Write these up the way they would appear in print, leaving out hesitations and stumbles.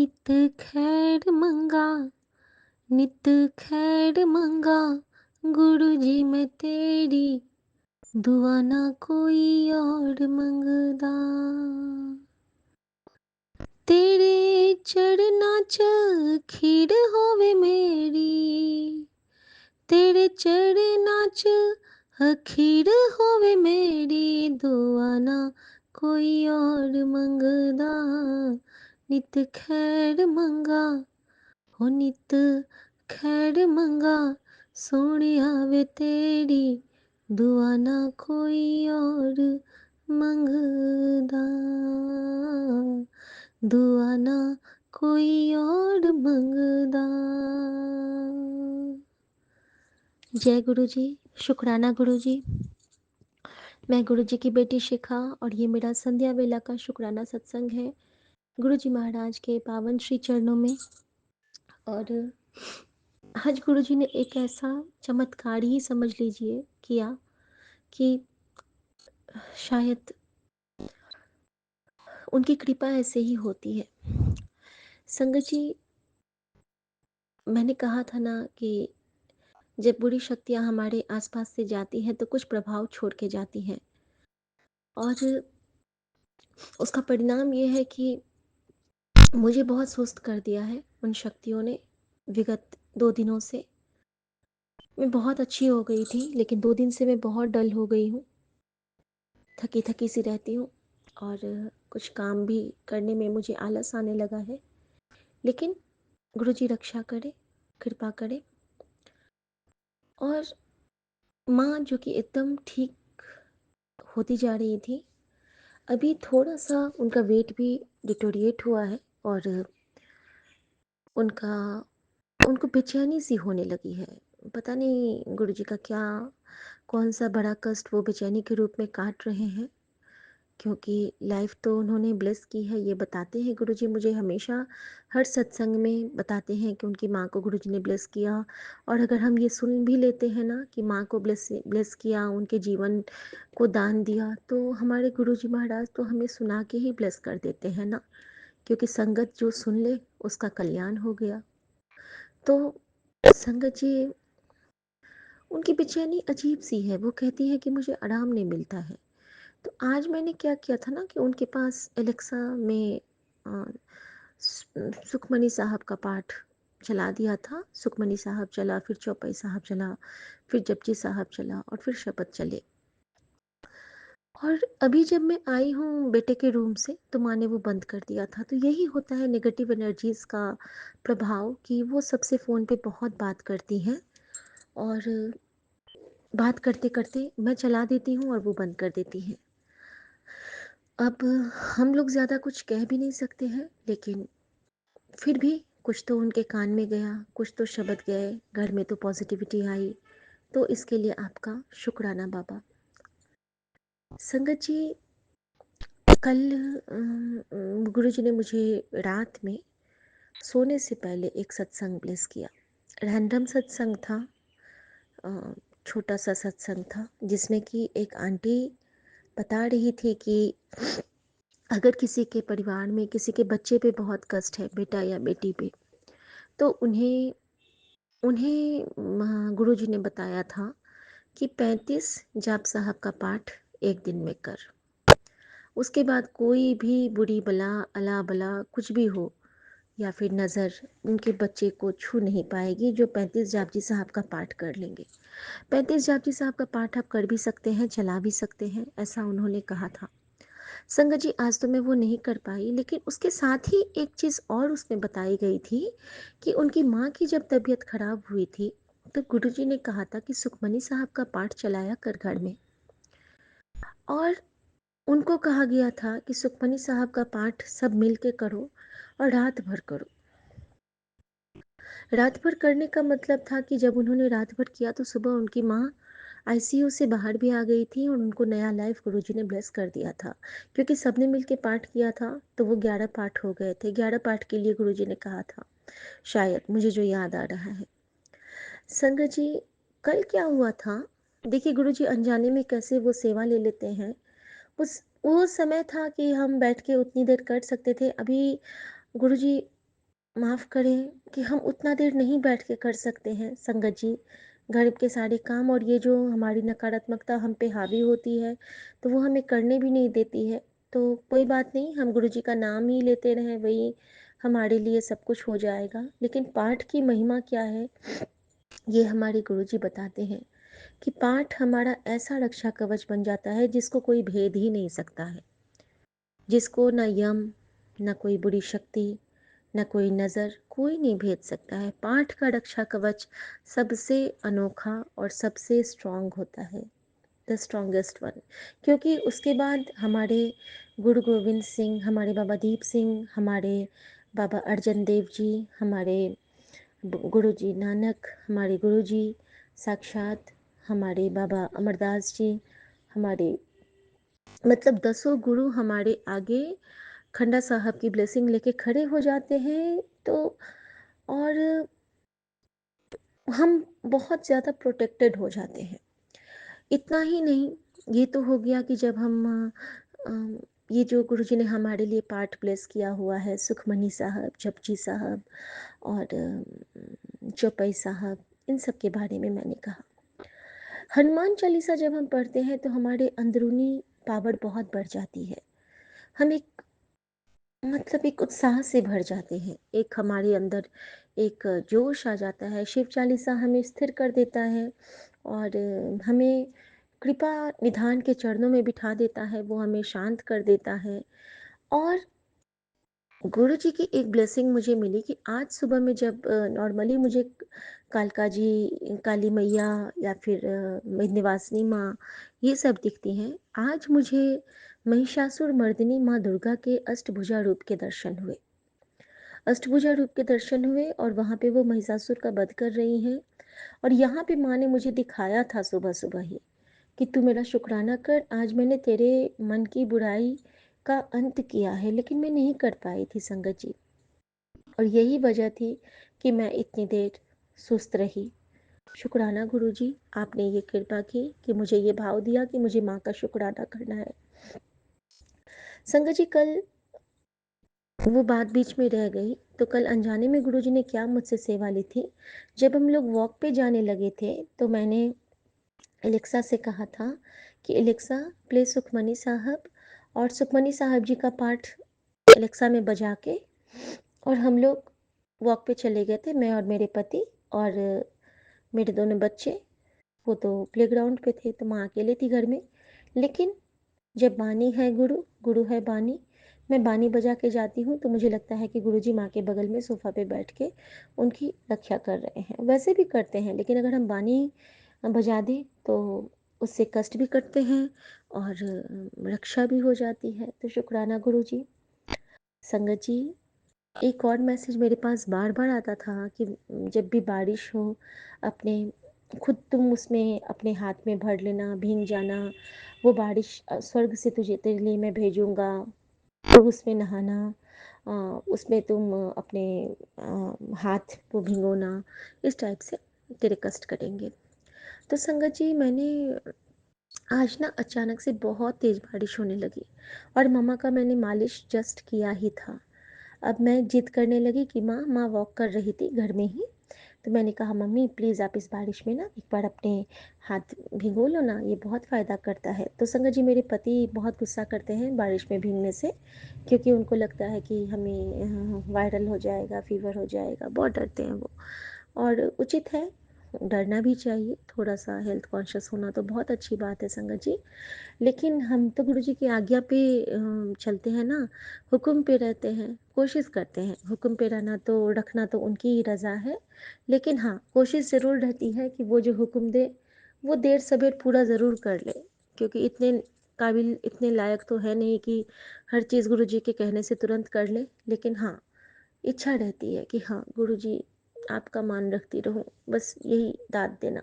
नित खैर मंगा, नित खैर मंगा, गुरु जी मैं तेरी दुआ ना कोई और मंगदा। तेरे चरना च खीर होवे मेरी, तेरे चरना च खीर होवे मेरी, दुआ ना कोई और मंगदा। नित खैर मंगा, हो नित खैर मंगा, सोहणिया वे तेरी दुआ ना कोई और मंगदा, दुआ ना कोई और मंगदा। जय गुरु जी। शुक्राना गुरु जी। मैं गुरु जी की बेटी शिखा और ये मेरा संध्या वेला का शुक्राना सत्संग है गुरु जी महाराज के पावन श्री चरणों में। और आज गुरु जी ने एक ऐसा चमत्कार ही समझ लीजिए किया कि शायद उनकी कृपा ऐसे ही होती है। संगत जी, मैंने कहा था ना कि जब बुरी शक्तियाँ हमारे आसपास से जाती हैं तो कुछ प्रभाव छोड़ के जाती हैं, और उसका परिणाम ये है कि मुझे बहुत सुस्त कर दिया है उन शक्तियों ने। विगत 2 दिनों से मैं बहुत अच्छी हो गई थी, लेकिन 2 दिन से मैं बहुत डल हो गई हूँ, थकी थकी सी रहती हूँ, और कुछ काम भी करने में मुझे आलस आने लगा है। लेकिन गुरु जी रक्षा करे, कृपा करे। और माँ जो कि एकदम ठीक होती जा रही थी, अभी थोड़ा सा उनका वेट भी डिटोरिएट हुआ है, और उनको बेचैनी सी होने लगी है। पता नहीं गुरु जी का क्या, कौन सा बड़ा कष्ट वो बेचैनी के रूप में काट रहे हैं, क्योंकि लाइफ तो उन्होंने ब्लेस की है। ये बताते हैं गुरु जी मुझे हमेशा, हर सत्संग में बताते हैं कि उनकी माँ को गुरु जी ने ब्लेस किया। और अगर हम ये सुन भी लेते हैं ना कि माँ को ब्लेस किया, उनके जीवन को दान दिया, तो हमारे गुरु जी महाराज तो हमें सुना के ही ब्लेस कर देते हैं ना, क्योंकि संगत जो सुन ले उसका कल्याण हो गया। तो संगत जी, उनकी बेचैनी अजीब सी है। वो कहती है कि मुझे आराम नहीं मिलता है। तो आज मैंने क्या किया था ना कि उनके पास एलेक्सा में अ, सुखमनी साहब का पाठ चला दिया था। सुखमनी साहब चला, फिर चौपाई साहब चला, फिर जपजी साहब चला, और फिर शपथ चले। और अभी जब मैं आई हूँ बेटे के रूम से, तो माँ ने वो बंद कर दिया था। तो यही होता है नेगेटिव एनर्जीज़ का प्रभाव, कि वो सबसे फ़ोन पे बहुत बात करती हैं, और बात करते करते मैं चला देती हूँ और वो बंद कर देती हैं। अब हम लोग ज़्यादा कुछ कह भी नहीं सकते हैं, लेकिन फिर भी कुछ तो उनके कान में गया, कुछ तो शब्द गए, घर में तो पॉजिटिविटी आई। तो इसके लिए आपका शुक्राना बाबा। संगत जी, कल गुरुजी ने मुझे रात में सोने से पहले एक सत्संग ब्लेस किया। रैंडम सत्संग था, छोटा सा सत्संग था, जिसमें कि एक आंटी बता रही थी कि अगर किसी के परिवार में किसी के बच्चे पे बहुत कष्ट है, बेटा या बेटी पे, तो उन्हें उन्हें गुरुजी ने बताया था कि 35 जाप साहब का पाठ एक दिन में कर। उसके बाद कोई भी बुरी बला, अला बला कुछ भी हो, या फिर नज़र उनके बच्चे को छू नहीं पाएगी, जो 35 जापजी साहब का पाठ कर लेंगे। 35 जापजी साहब का पाठ आप कर भी सकते हैं, चला भी सकते हैं, ऐसा उन्होंने कहा था। संगत जी, आज तो मैं वो नहीं कर पाई, लेकिन उसके साथ ही एक चीज़ और उसमें बताई गई थी कि उनकी माँ की जब तबीयत खराब हुई थी, तो गुरुजी ने कहा था कि सुखमनी साहब का पाठ चलाया कर घर में। और उनको कहा गया था कि सुखमनी साहब का पाठ सब मिल के करो, और रात भर करो। रात भर करने का मतलब था कि जब उन्होंने रात भर किया तो सुबह उनकी माँ आईसीयू से बाहर भी आ गई थी, और उनको नया लाइफ गुरुजी ने ब्लेस कर दिया था, क्योंकि सबने मिलके पाठ किया था। तो वो 11 पाठ हो गए थे। 11 पाठ के लिए गुरुजी ने कहा था, शायद, मुझे जो याद आ रहा है। संगत जी, कल क्या हुआ था, देखिए गुरुजी अनजाने में कैसे वो सेवा ले लेते हैं। उस वो समय था कि हम बैठ के उतनी देर कर सकते थे। अभी गुरुजी माफ़ करें कि हम उतना देर नहीं बैठ के कर सकते हैं संगत जी। घर के सारे काम और ये जो हमारी नकारात्मकता हम पे हावी होती है, तो वो हमें करने भी नहीं देती है। तो कोई बात नहीं, हम गुरुजी का नाम ही लेते रहें, वही हमारे लिए सब कुछ हो जाएगा। लेकिन पाठ की महिमा क्या है, ये हमारे गुरुजी बताते हैं कि पाठ हमारा ऐसा रक्षा कवच बन जाता है जिसको कोई भेद ही नहीं सकता है। जिसको ना यम, ना कोई बुरी शक्ति, ना कोई नज़र, कोई नहीं भेद सकता है। पाठ का रक्षा कवच सबसे अनोखा और सबसे स्ट्रॉन्ग होता है, द स्ट्रॉन्गेस्ट वन। क्योंकि उसके बाद हमारे गुरु गोविंद सिंह, हमारे बाबा दीप सिंह, हमारे बाबा अर्जन देव जी, हमारे गुरु जी नानक, हमारे गुरु जी साक्षात, हमारे बाबा अमरदास जी, हमारे मतलब दसों गुरु हमारे आगे खंडा साहब की ब्लेसिंग लेके खड़े हो जाते हैं। तो और हम बहुत ज़्यादा प्रोटेक्टेड हो जाते हैं। इतना ही नहीं, ये तो हो गया कि जब हम ये जो गुरुजी ने हमारे लिए पाठ ब्लेस किया हुआ है, सुखमनी साहब, जपजी साहब और चौपाई साहब, इन सब के बारे में मैंने कहा। हनुमान चालीसा जब हम पढ़ते हैं तो हमारे अंदरूनी पावर बहुत बढ़ जाती है। हम एक मतलब एक उत्साह से भर जाते हैं, एक हमारे अंदर एक जोश आ जाता है। शिव चालीसा हमें स्थिर कर देता है और हमें कृपा निधान के चरणों में बिठा देता है, वो हमें शांत कर देता है। और गुरु जी की एक ब्लेसिंग मुझे मिली कि आज सुबह में जब नॉर्मली मुझे कालका जी, काली मैया या फिर विंध्यवासिनी माँ, ये सब दिखती हैं। आज मुझे महिषासुर मर्दिनी माँ दुर्गा के अष्टभुजा रूप के दर्शन हुए। अष्टभुजा रूप के दर्शन हुए और वहाँ पे वो महिषासुर का वध कर रही हैं। और यहाँ पे माँ ने मुझे दिखाया था सुबह सुबह ही कि तू मेरा शुक्राना कर, आज मैंने तेरे मन की बुराई का अंत किया है। लेकिन मैं नहीं कर पाई थी संगत जी, और यही वजह थी कि मैं इतनी देर सुस्त रही। शुक्राना गुरुजी, आपने ये कृपा की कि मुझे ये भाव दिया कि मुझे माँ का शुक्राना करना है। संगत जी, कल वो बात बीच में रह गई। तो कल अनजाने में गुरुजी ने क्या मुझसे सेवा ली थी, जब हम लोग वॉक पे जाने लगे थे तो मैंने एलेक्सा से कहा था कि एलेक्सा प्ले सुखमनी साहब, और सुखमनी साहब जी का पाठ एलेक्सा में बजा के, और हम लोग वॉक पे चले गए थे, मैं और मेरे पति और मेरे दोनों बच्चे। वो तो प्लेग्राउंड पे थे, तो माँ अकेले थी घर में। लेकिन जब बानी है गुरु, गुरु है बानी, मैं बानी बजा के जाती हूँ तो मुझे लगता है कि गुरुजी माँ के बगल में सोफ़ा पे बैठ के उनकी रक्षा कर रहे हैं। वैसे भी करते हैं, लेकिन अगर हम बानी बजा दें तो उससे कष्ट भी कटते हैं और रक्षा भी हो जाती है। तो शुक्राना गुरुजी। संगत जी, एक और मैसेज मेरे पास बार बार आता था कि जब भी बारिश हो, अपने खुद तुम उसमें अपने हाथ में भर लेना, भीग जाना। वो बारिश स्वर्ग से तुझे तेरे लिए मैं भेजूँगा, तो उसमें नहाना, उसमें तुम अपने हाथ को भिगोना, इस टाइप से तेरे कष्ट कटेंगे। तो संगत जी, मैंने आज ना अचानक से बहुत तेज़ बारिश होने लगी और मम्मा का मैंने मालिश जस्ट किया ही था। अब मैं जिद करने लगी कि माँ, माँ वॉक कर रही थी घर में ही, तो मैंने कहा मम्मी प्लीज़ आप इस बारिश में ना एक बार अपने हाथ भिगो लो ना, ये बहुत फ़ायदा करता है। तो संगत जी, मेरे पति बहुत गुस्सा करते हैं बारिश में भीगने से, क्योंकि उनको लगता है कि हमें वायरल हो जाएगा, फीवर हो जाएगा, बहुत डरते हैं वो। और उचित है, डरना भी चाहिए, थोड़ा सा हेल्थ कॉन्शियस होना तो बहुत अच्छी बात है संगत जी। लेकिन हम तो गुरु जी की आज्ञा पे चलते हैं ना, हुक्म पे रहते हैं, कोशिश करते हैं। हुक्म पे रहना तो, रखना तो उनकी ही रज़ा है। लेकिन हाँ, कोशिश ज़रूर रहती है कि वो जो हुक्म दे, वो देर सबेर पूरा ज़रूर कर ले। क्योंकि इतने काबिल, इतने लायक तो है नहीं कि हर चीज़ गुरु जी के कहने से तुरंत कर ले। लेकिन हाँ, इच्छा रहती है कि हाँ गुरु जी, आपका मान रखती रहूँ, बस यही दाद देना।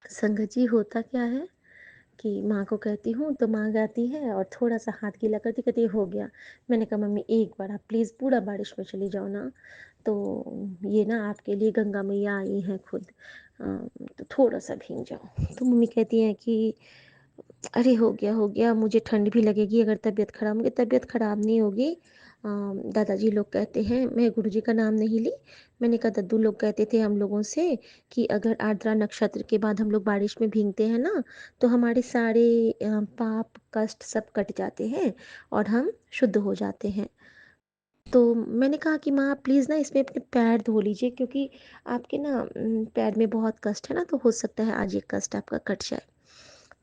संगत जी, होता क्या है कि माँ को कहती हूँ तो माँ गाती है और थोड़ा-सा हाथ गीला करती, कहती है हो गया। मैंने कहा मम्मी एक बार आप प्लीज़ पूरा बारिश में चली जाओ ना, तो ये ना आपके लिए गंगा मैया आई हैं खुद, तो थोड़ा-सा भीग जाओ। तो मम्मी कहती हैं कि अरे हो गया, मुझे ठंड भी लगेगी अगर तबीयत ख़राब होगी। तबीयत ख़राब नहीं होगी, दादाजी लोग कहते हैं, मैं गुरुजी का नाम नहीं ली, मैंने कहा दद्दू लोग कहते थे हम लोगों से कि अगर आर्द्रा नक्षत्र के बाद हम लोग बारिश में भीगते हैं ना, तो हमारे सारे पाप कष्ट सब कट जाते हैं और हम शुद्ध हो जाते हैं। तो मैंने कहा कि माँ आप प्लीज़ ना इसमें अपने पैर धो लीजिए, क्योंकि आपके ना पैर में बहुत कष्ट है ना, तो हो सकता है आज ये कष्ट आपका कट जाए।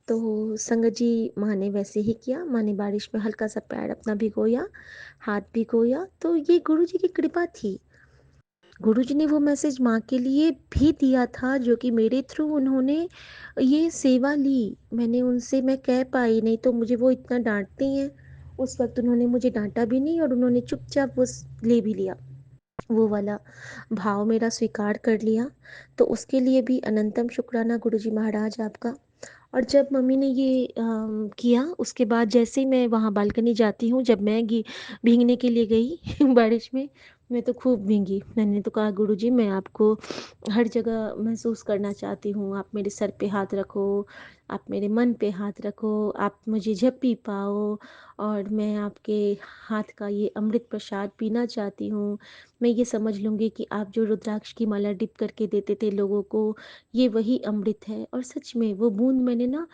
तो संगत जी, माँ ने वैसे ही किया। माँ ने बारिश में हल्का सा पैर अपना भिगोया, हाथ भिगोया, तो ये गुरुजी की कृपा थी। गुरुजी ने वो मैसेज माँ के लिए भी दिया था, जो कि मेरे थ्रू उन्होंने ये सेवा ली। मैंने उनसे मैं कह पाई, नहीं तो मुझे वो इतना डाँटती हैं। उस वक़्त उन्होंने मुझे डाँटा भी नहीं और उन्होंने चुपचाप वो ले भी लिया। वो वाला भाव मेरा स्वीकार कर लिया। तो उसके लिए भी अनंतम शुक्राना गुरुजी महाराज आपका। और जब मम्मी ने ये किया, उसके बाद जैसे ही मैं वहाँ बालकनी जाती हूँ, जब मैं भीगने के लिए गई बारिश में, मैं तो खूब भीगी। मैंने तो कहा गुरुजी मैं आपको हर जगह महसूस करना चाहती हूँ, आप मेरे सर पे हाथ रखो, आप मेरे मन पे हाथ रखो, आप मुझे जब भी पाओ, और मैं आपके हाथ का ये अमृत प्रसाद पीना चाहती हूँ। मैं ये समझ लूँगी कि आप जो रुद्राक्ष की माला डिप करके देते थे लोगों को, ये वही अमृत है। और सच में वो बूंद मैंने ना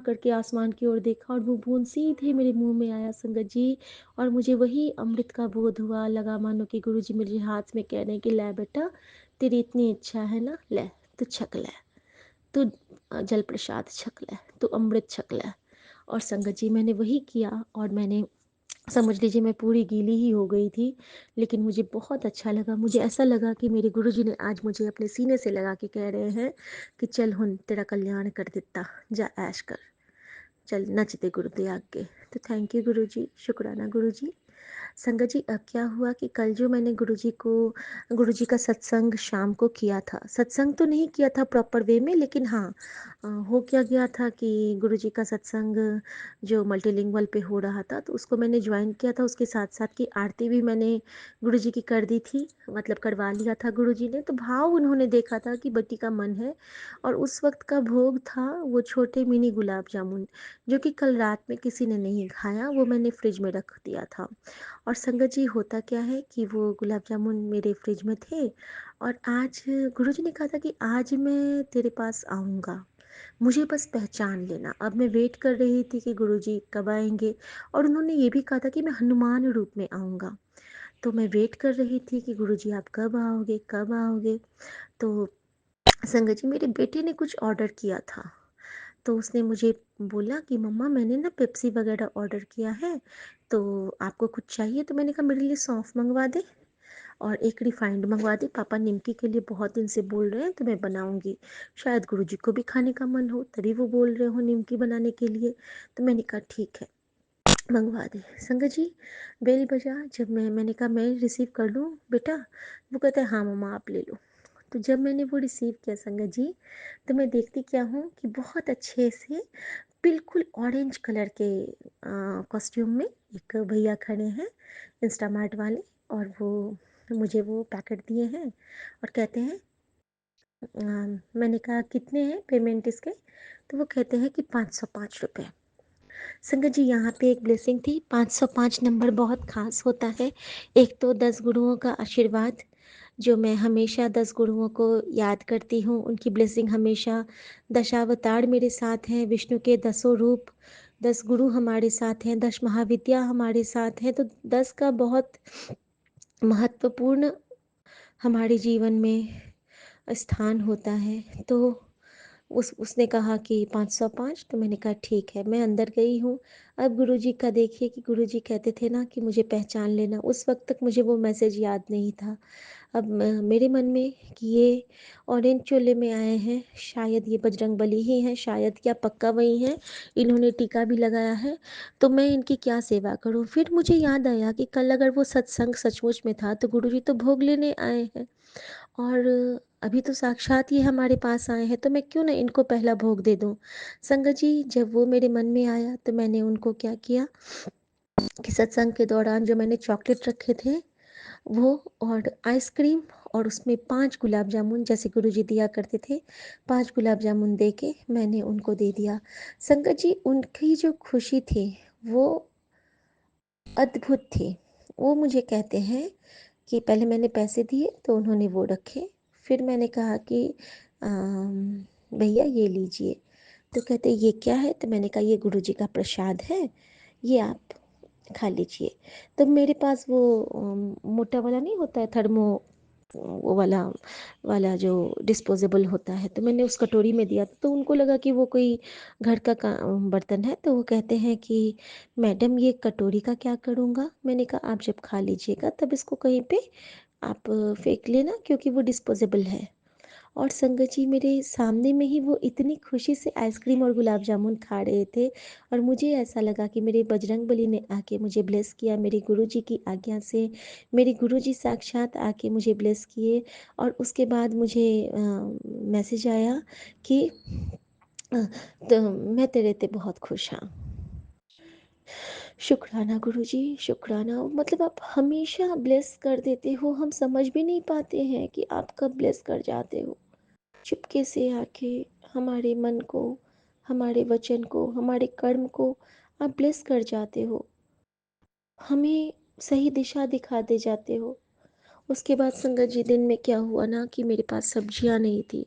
करके आसमान की ओर देखा और वो बूंद सीधे मेरे मुंह में आया संगत जी। और मुझे वही अमृत का बोध हुआ, लगा मानो कि गुरुजी मेरे हाथ में कह रहे हैं कि ले बेटा, तेरी इतनी इच्छा है ना, ले तू छक ले, तू जल प्रसाद छक ले, तू अमृत छक ले। और संगत जी मैंने वही किया, और मैंने समझ लीजिए मैं पूरी गीली ही हो गई थी, लेकिन मुझे बहुत अच्छा लगा। मुझे ऐसा लगा कि मेरे गुरुजी ने आज मुझे अपने सीने से लगा के कह रहे हैं कि चल हुन तेरा कल्याण कर दिता, जा ऐश कर, चल नच दे गुरु दे आगे। तो थैंक यू गुरुजी, शुक्राना गुरुजी। संगत जी, अब क्या हुआ कि कल जो मैंने गुरुजी का सत्संग शाम को किया था, सत्संग तो नहीं किया था प्रॉपर वे में, लेकिन हाँ हो क्या गया था कि गुरुजी का सत्संग जो मल्टीलिंगुअल पे हो रहा था, तो उसको मैंने ज्वाइन किया था। उसके साथ साथ की आरती भी मैंने गुरुजी की कर दी थी, मतलब करवा लिया था गुरुजी ने। तो भाव उन्होंने देखा था कि बेटी का मन है, और उस वक्त का भोग था वो छोटे मिनी गुलाब जामुन, जो कि कल रात में किसी ने नहीं खाया, वो मैंने फ्रिज में रख दिया था। और संगत जी, होता क्या है कि वो गुलाब जामुन मेरे फ्रिज में थे, और आज गुरुजी ने कहा था कि आज मैं तेरे पास आऊँगा, मुझे बस पहचान लेना। अब मैं वेट कर रही थी कि गुरुजी कब आएंगे, और उन्होंने ये भी कहा था कि मैं हनुमान रूप में आऊँगा। तो मैं वेट कर रही थी कि गुरुजी आप कब आओगे, कब आओगे। तो संगत जी, मेरे बेटे ने कुछ ऑर्डर किया था, तो उसने मुझे बोला कि मम्मा मैंने ना पेप्सी वगैरह ऑर्डर किया है, तो आपको कुछ चाहिए? तो मैंने कहा मेरे लिए सौंफ मंगवा दे और एक रिफाइंड मंगवा दे, पापा निमकी के लिए बहुत दिन से बोल रहे हैं, तो मैं बनाऊंगी। शायद गुरुजी को भी खाने का मन हो, तभी वो बोल रहे हो निमकी बनाने के लिए। तो मैंने कहा ठीक है, मंगवा दी। संगत जी, बेल बजा, जब मैंने कहा मैं रिसीव कर लूँ बेटा, वो कहता है हाँ मम्मा आप ले लो। तो जब मैंने वो रिसीव किया संगत जी, तो मैं देखती क्या हूँ कि बहुत अच्छे से बिल्कुल ऑरेंज कलर के कॉस्ट्यूम में एक भैया खड़े हैं, इंस्टामार्ट वाले, और वो मुझे वो पैकेट दिए हैं और कहते हैं मैंने कहा कितने हैं पेमेंट इसके? तो वो कहते हैं कि 505 रुपये। संगत जी, यहाँ पे एक ब्लेसिंग थी। 505 नंबर बहुत खास होता है। एक तो 10 गुरुओं का आशीर्वाद, जो मैं हमेशा 10 गुरुओं को याद करती हूँ, उनकी ब्लेसिंग हमेशा। दशावतार मेरे साथ हैं, विष्णु के 10 रूप, 10 गुरु हमारे साथ हैं, 10 महाविद्या हमारे साथ हैं। तो 10 का बहुत महत्वपूर्ण हमारे जीवन में स्थान होता है। तो उसने कहा कि 505, तो मैंने कहा ठीक है। मैं अंदर गई हूँ। अब गुरुजी का देखिए कि गुरुजी कहते थे ना कि मुझे पहचान लेना, उस वक्त तक मुझे वो मैसेज याद नहीं था। अब मेरे मन में कि ये ऑरेंज चोले में आए हैं, शायद ये बजरंगबली ही हैं, शायद क्या पक्का वही हैं, इन्होंने टीका भी लगाया है, तो मैं इनकी क्या सेवा करूं। फिर मुझे याद आया कि कल अगर वो सत्संग सचमुच में था, तो गुरुजी तो भोग लेने आए हैं, और अभी तो साक्षात ये हमारे पास आए हैं, तो मैं क्यों ना इनको पहला भोग दे दूं। संगत जी, जब वो मेरे मन में आया, तो मैंने उनको क्या किया कि सत्संग के दौरान जो मैंने चॉकलेट रखे थे वो, और आइसक्रीम, और उसमें 5 गुलाब जामुन जैसे गुरुजी दिया करते थे, 5 गुलाब जामुन दे के मैंने उनको दे दिया। संगत जी, उनकी जो खुशी थी वो अद्भुत थी। वो मुझे कहते हैं कि पहले मैंने पैसे दिए तो उन्होंने वो रखे, फिर मैंने कहा कि भैया ये लीजिए, तो कहते ये क्या है? तो मैंने कहा ये गुरुजी का प्रसाद है, ये आप खा लीजिए। तो मेरे पास वो मोटा वाला नहीं होता है थर्मो, वो वाला वाला जो डिस्पोजेबल होता है, तो मैंने उस कटोरी में दिया तो उनको लगा कि वो कोई घर का बर्तन है, तो वो कहते हैं कि मैडम ये कटोरी का क्या करूँगा? मैंने कहा आप जब खा लीजिएगा तब इसको कहीं पे आप फेंक लेना, क्योंकि वो डिस्पोजेबल है। और संगत जी मेरे सामने में ही वो इतनी खुशी से आइसक्रीम और गुलाब जामुन खा रहे थे, और मुझे ऐसा लगा कि मेरे बजरंगबली ने आके मुझे ब्लेस किया, मेरे गुरुजी की आज्ञा से मेरे गुरुजी साक्षात आके मुझे ब्लेस किए। और उसके बाद मुझे मैसेज आया कि अ, तो मैं तेरे ते बहुत खुश हाँ। शुक्राना गुरुजी, शुक्राना। मतलब आप हमेशा ब्लेस कर देते हो, हम समझ भी नहीं पाते हैं कि आप कब ब्लेस कर जाते हो। चुपके से आके हमारे मन को, हमारे वचन को, हमारे कर्म को आप ब्लेस कर जाते हो, हमें सही दिशा दिखाते जाते हो। उसके बाद संगत जी दिन में क्या हुआ ना कि मेरे पास सब्जियां नहीं थी,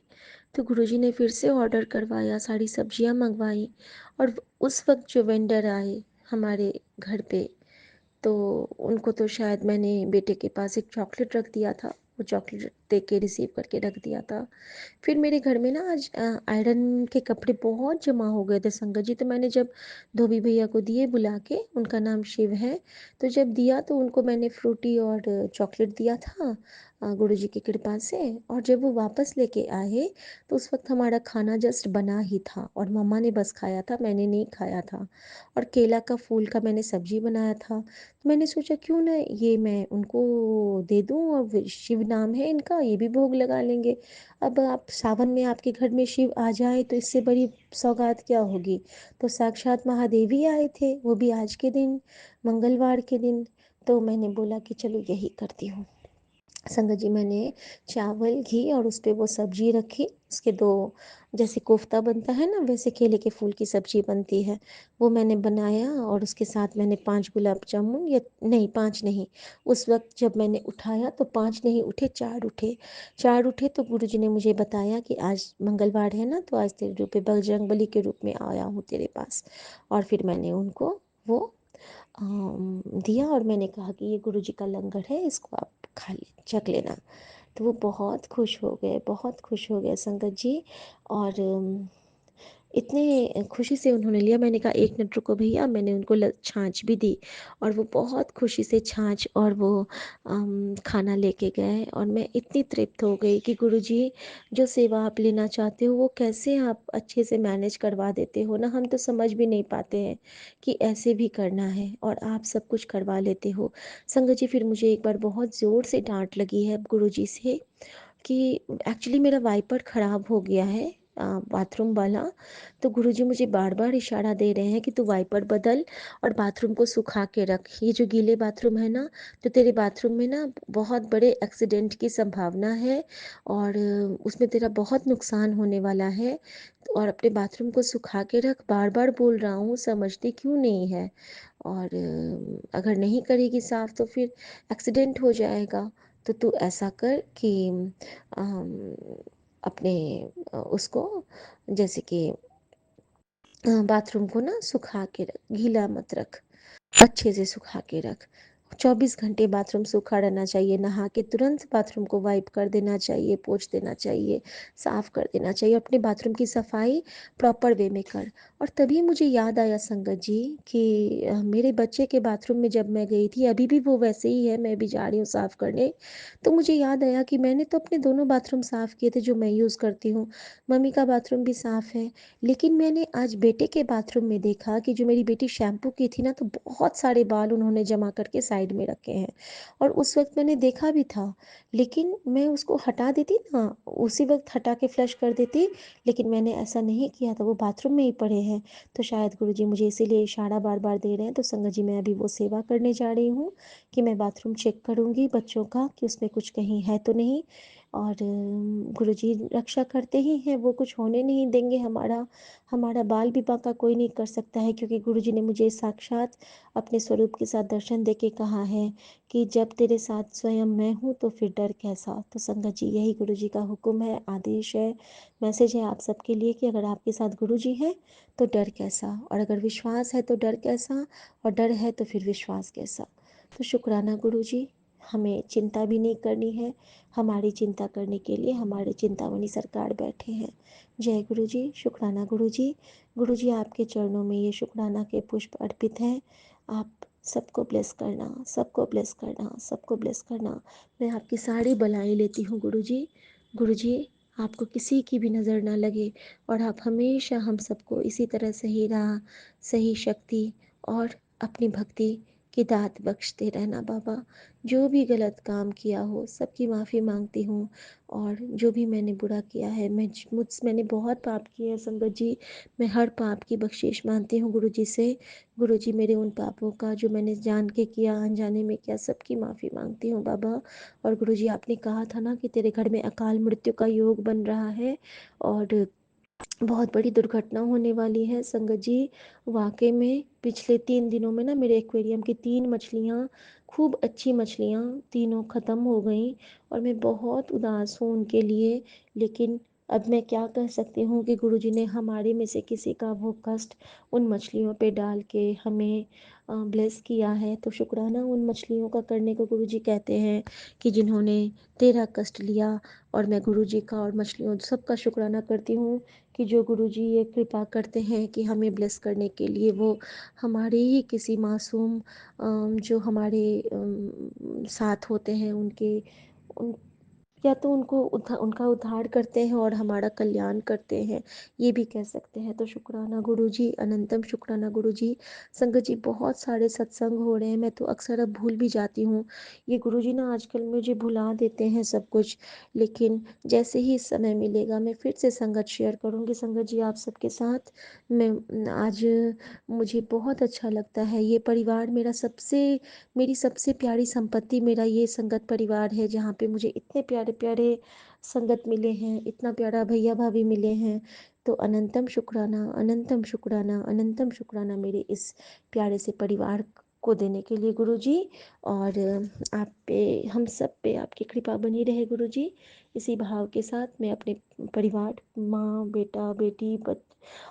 तो गुरुजी ने फिर से ऑर्डर करवाया, सारी सब्जियां मंगवाई। और उस वक्त जो वेंडर आए हमारे घर पे, तो उनको तो शायद मैंने बेटे के पास एक चॉकलेट रख दिया था, वो चॉकलेट दे के रिसीव करके रख दिया था। फिर मेरे घर में ना आज आयरन के कपड़े बहुत जमा हो गए थे संगत जी, तो मैंने जब धोबी भैया को दिए बुला के, उनका नाम शिव है, तो जब दिया तो उनको मैंने फ्रूटी और चॉकलेट दिया था गुरुजी की कृपा से। और जब वो वापस लेके आए तो उस वक्त हमारा खाना जस्ट बना ही था, और मम्मा ने बस खाया था, मैंने नहीं खाया था। और केला का फूल का मैंने सब्जी बनाया था, तो मैंने सोचा क्यों ना ये मैं उनको दे दूँ, और शिव नाम है इनका, ये भी भोग लगा लेंगे। अब आप सावन में आपके घर में शिव आ जाए तो इससे बड़ी सौगात क्या होगी। तो साक्षात महादेव ही आए थे, वो भी आज के दिन, मंगलवार के दिन। तो मैंने बोला कि चलो यही करती हूँ। संगत जी मैंने चावल घी और उस पे वो सब्जी रखी, उसके दो, जैसे कोफ्ता बनता है ना वैसे केले के फूल की सब्जी बनती है, वो मैंने बनाया। और उसके साथ मैंने 5 गुलाब जामुन, या नहीं 5 नहीं, उस वक्त जब मैंने उठाया तो 5 नहीं उठे, 4 उठे। 4 उठे तो गुरुजी ने मुझे बताया कि आज मंगलवार है ना, तो आज तेरे रूप में बजरंगबली के रूप में आया हूँ तेरे पास। और फिर मैंने उनको वो दिया, और मैंने कहा कि ये गुरुजी का लंगर है, इसको आप खा ले, छक लेना। तो वो बहुत खुश हो गए, बहुत खुश हो गए संगत जी। और इतने खुशी से उन्होंने लिया, मैंने कहा 1 मिनट रुको भैया, मैंने उनको छाछ भी दी, और वो बहुत खुशी से छाछ और वो खाना लेके गए। और मैं इतनी तृप्त हो गई कि गुरुजी जो सेवा आप लेना चाहते हो वो कैसे आप अच्छे से मैनेज करवा देते हो ना, हम तो समझ भी नहीं पाते हैं कि ऐसे भी करना है, और आप सब कुछ करवा लेते हो। संगत जी फिर मुझे एक बार बहुत ज़ोर से डांट लगी है गुरुजी से, कि एक्चुअली मेरा वाइपर ख़राब हो गया है बाथरूम वाला। तो गुरुजी मुझे बार बार इशारा दे रहे हैं कि तू वाइपर बदल और बाथरूम को सुखा के रख, ये जो गीले बाथरूम है ना, तो तेरे बाथरूम में ना बहुत बड़े एक्सीडेंट की संभावना है, और उसमें तेरा बहुत नुकसान होने वाला है। और अपने बाथरूम को सुखा के रख, बार बार बोल रहा हूँ, समझती क्यों नहीं है। और अगर नहीं करेगी साफ तो फिर एक्सीडेंट हो जाएगा। तो तू ऐसा कर कि अम, अपने उसको, जैसे कि बाथरूम को ना सुखा के रख, गीला मत रख, अच्छे से सुखा के रख। 24 घंटे बाथरूम सूखा रहना चाहिए, नहा के तुरंत बाथरूम को वाइप कर देना चाहिए, पोंछ देना चाहिए, साफ कर देना चाहिए, अपने बाथरूम की सफाई प्रॉपर वे में कर। और तभी मुझे याद आया संगत जी कि मेरे बच्चे के बाथरूम में जब मैं गई थी, अभी भी वो वैसे ही है, मैं भी जा रही हूँ साफ करने, तो मुझे याद आया कि मैंने तो अपने दोनों बाथरूम साफ किए थे जो मैं यूज़ करती हूँ, मम्मी का बाथरूम भी साफ है। लेकिन मैंने आज बेटे के बाथरूम में देखा कि जो मेरी बेटी शैम्पू की थी ना, तो बहुत सारे बाल उन्होंने जमा करके साइड में रखे हैं। और उस वक्त मैंने देखा भी था, लेकिन मैं उसको हटा देती ना, उसी वक्त हटा के फ्लश कर देती, लेकिन मैंने ऐसा नहीं किया था, वो बाथरूम में ही पड़े हैं। तो शायद गुरुजी मुझे इसीलिए इशारा बार बार दे रहे हैं। तो संगत जी मैं अभी वो सेवा करने जा रही हूँ कि मैं बाथरूम चेक करूँगी बच्चों का कि उसमें कुछ कहीं है तो नहीं। और गुरुजी रक्षा करते ही हैं, वो कुछ होने नहीं देंगे। हमारा हमारा बाल भी बांका कोई नहीं कर सकता है, क्योंकि गुरुजी ने मुझे साक्षात अपने स्वरूप के साथ दर्शन देके कहा है कि जब तेरे साथ स्वयं मैं हूँ तो फिर डर कैसा। तो संगत जी, यही गुरुजी का हुक्म है, आदेश है, मैसेज है आप सबके लिए कि अगर आपके साथ गुरुजी हैं तो डर कैसा, और अगर विश्वास है तो डर कैसा, और डर है तो फिर विश्वास कैसा। तो शुक्राना गुरुजी, हमें चिंता भी नहीं करनी है, हमारी चिंता करने के लिए हमारे चिंतामणि सरकार बैठे हैं। जय गुरुजी, शुक्राना गुरुजी। गुरुजी, आपके चरणों में ये शुक्राना के पुष्प अर्पित हैं। आप सबको ब्लेस करना, सबको ब्लेस करना, सबको ब्लेस करना। मैं आपकी सारी बलाएं लेती हूँ गुरुजी। गुरुजी, आपको किसी की भी नज़र ना लगे, और आप हमेशा हम सबको इसी तरह सही राह, सही शक्ति और अपनी भक्ति की दात बख्शते रहना बाबा। जो भी गलत काम किया हो सबकी माफ़ी मांगती हूँ, और जो भी मैंने बुरा किया है, मैंने बहुत पाप किए हैं संगत जी। मैं हर पाप की बख्शिश मांगती हूँ गुरुजी से। गुरुजी, मेरे उन पापों का जो मैंने जान के किया, अनजाने में किया, सबकी माफ़ी मांगती हूँ बाबा। और गुरुजी, आपने कहा था ना कि तेरे घर में अकाल मृत्यु का योग बन रहा है और बहुत बड़ी दुर्घटना होने वाली है संगत जी। वाकई में पिछले 3 दिनों में ना मेरे एक्वेरियम की 3 मछलियाँ, खूब अच्छी मछलियाँ, तीनों ख़त्म हो गई, और मैं बहुत उदास हूँ उनके लिए। लेकिन अब मैं क्या कह सकती हूँ कि गुरुजी ने हमारे में से किसी का वो कष्ट उन मछलियों पे डाल के हमें ब्लेस किया है। तो शुक्राना उन मछलियों का करने को गुरुजी कहते हैं कि जिन्होंने तेरा कष्ट लिया। और मैं गुरुजी का और मछलियों सबका शुक्राना करती हूँ कि जो गुरुजी ये कृपा करते हैं कि हमें ब्लेस करने के लिए, वो हमारे ही किसी मासूम जो हमारे साथ होते हैं उनके उन या तो उनका उद्धार करते हैं और हमारा कल्याण करते हैं, ये भी कह सकते हैं। तो शुक्राना गुरुजी, अनंतम शुक्राना गुरुजी। संगत जी, बहुत सारे सत्संग हो रहे हैं, मैं तो अक्सर अब भूल भी जाती हूँ। ये गुरुजी ना आजकल मुझे भुला देते हैं सब कुछ, लेकिन जैसे ही समय मिलेगा मैं फिर से संगत शेयर करूँगी संगत जी आप सबके साथ। मैं आज मुझे बहुत अच्छा लगता है, ये परिवार मेरी सबसे प्यारी संपत्ति मेरा ये संगत परिवार है, जहाँ पे मुझे इतने प्यारे प्यारे संगत मिले हैं, इतना प्यारा भैया भाभी मिले हैं। तो अनंतम शुक्राना, अनंतम शुक्राना, अनंतम शुक्राना मेरे इस प्यारे से परिवार को देने के लिए गुरुजी। और आप पे, हम सब पे आपकी कृपा बनी रहे गुरुजी। इसी भाव के साथ मैं अपने परिवार, माँ, बेटा, बेटी,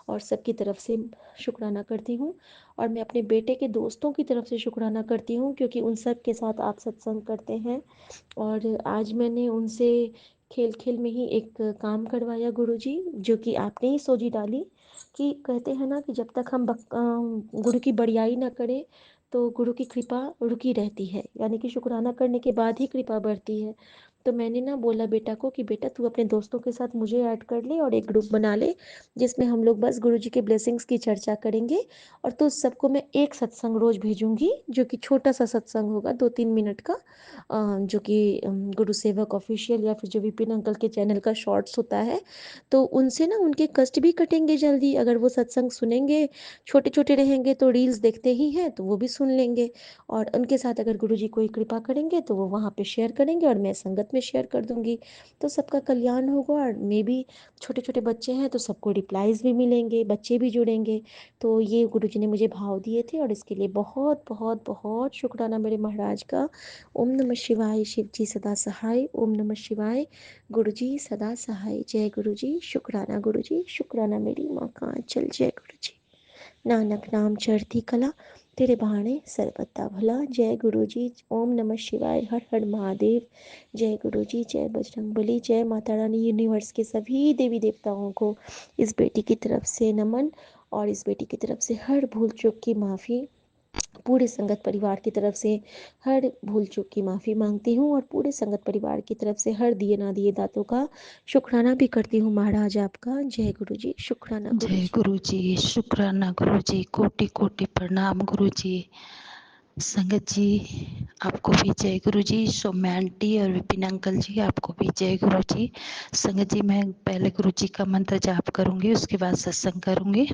और सबकी तरफ से शुक्राना करती हूँ। और मैं अपने बेटे के दोस्तों की तरफ से शुक्राना करती हूँ, क्योंकि उन सब के साथ आप सत्संग करते हैं। और आज मैंने उनसे खेल खेल में ही एक काम करवाया गुरुजी, जो कि आपने ही सोची डाली। कि कहते हैं ना कि जब तक हम गुरु की बड़ियाई ना करें तो गुरु की कृपा रुकी रहती है, यानी कि शुक्राना करने के बाद ही कृपा बढ़ती है। तो मैंने ना बोला बेटा को कि बेटा तू अपने दोस्तों के साथ मुझे ऐड कर ले और एक ग्रुप बना ले, जिसमें हम लोग बस गुरुजी के ब्लेसिंग्स की चर्चा करेंगे। और तो सबको मैं एक सत्संग रोज भेजूंगी, जो कि छोटा सा सत्संग होगा, 2-3 मिनट का, जो कि गुरु सेवक ऑफिशियल या फिर जो विपिन अंकल के चैनल का शॉर्ट्स होता है। तो उनसे ना उनके कष्ट भी कटेंगे जल्दी, अगर वो सत्संग सुनेंगे। छोटे छोटे रहेंगे तो रील्स देखते ही हैं तो वो भी सुन लेंगे, और उनके साथ अगर गुरुजी कोई कृपा करेंगे तो वो वहाँ पे शेयर करेंगे और मैं संगत में शेयर कर दूंगी। तो सबका कल्याण होगा, और मे भी छोटे छोटे बच्चे हैं तो सबको रिप्लाईज भी मिलेंगे, बच्चे भी जुड़ेंगे। तो ये गुरुजी ने मुझे भाव दिए थे, और इसके लिए बहुत बहुत बहुत शुक्राना मेरे महाराज का। ओम नमः शिवाय, शिव जी सदा सहाय। ओम नमः शिवाय, गुरु जी सदा सहाय। जय गुरु जी, शुक्राना गुरु जी, शुक्राना मेरी माँ का आंचल। जय गुरु जी। नानक नाम चढ़ती कला, तेरे बहाने सर्वदा भला। जय गुरु जी। ओम नमः शिवाय, हर हर महादेव। जय गुरु जी, जय बजरंगबली, जय माता रानी। यूनिवर्स के सभी देवी देवताओं को इस बेटी की तरफ से नमन, और इस बेटी की तरफ से हर भूल चूक की माफ़ी। पूरे संगत परिवार की तरफ से हर भूल चूक की माफ़ी मांगती हूँ, और पूरे संगत परिवार की तरफ से हर दिए ना दिए दातों का शुक्राना भी करती हूँ महाराज आपका। जय गुरु जी, शुक्राना गुरु जय जी। गुरु जी, शुक्राना गुरु जी, कोटि कोटि प्रणाम गुरु जी। संगत जी आपको भी जय गुरु जी। सौम्या आंटी और विपिन अंकल जी आपको भी जय गुरु जी। संगत जी मैं पहले गुरु जी का मंत्र जाप करूंगी, उसके बाद सत्संग करूंगी।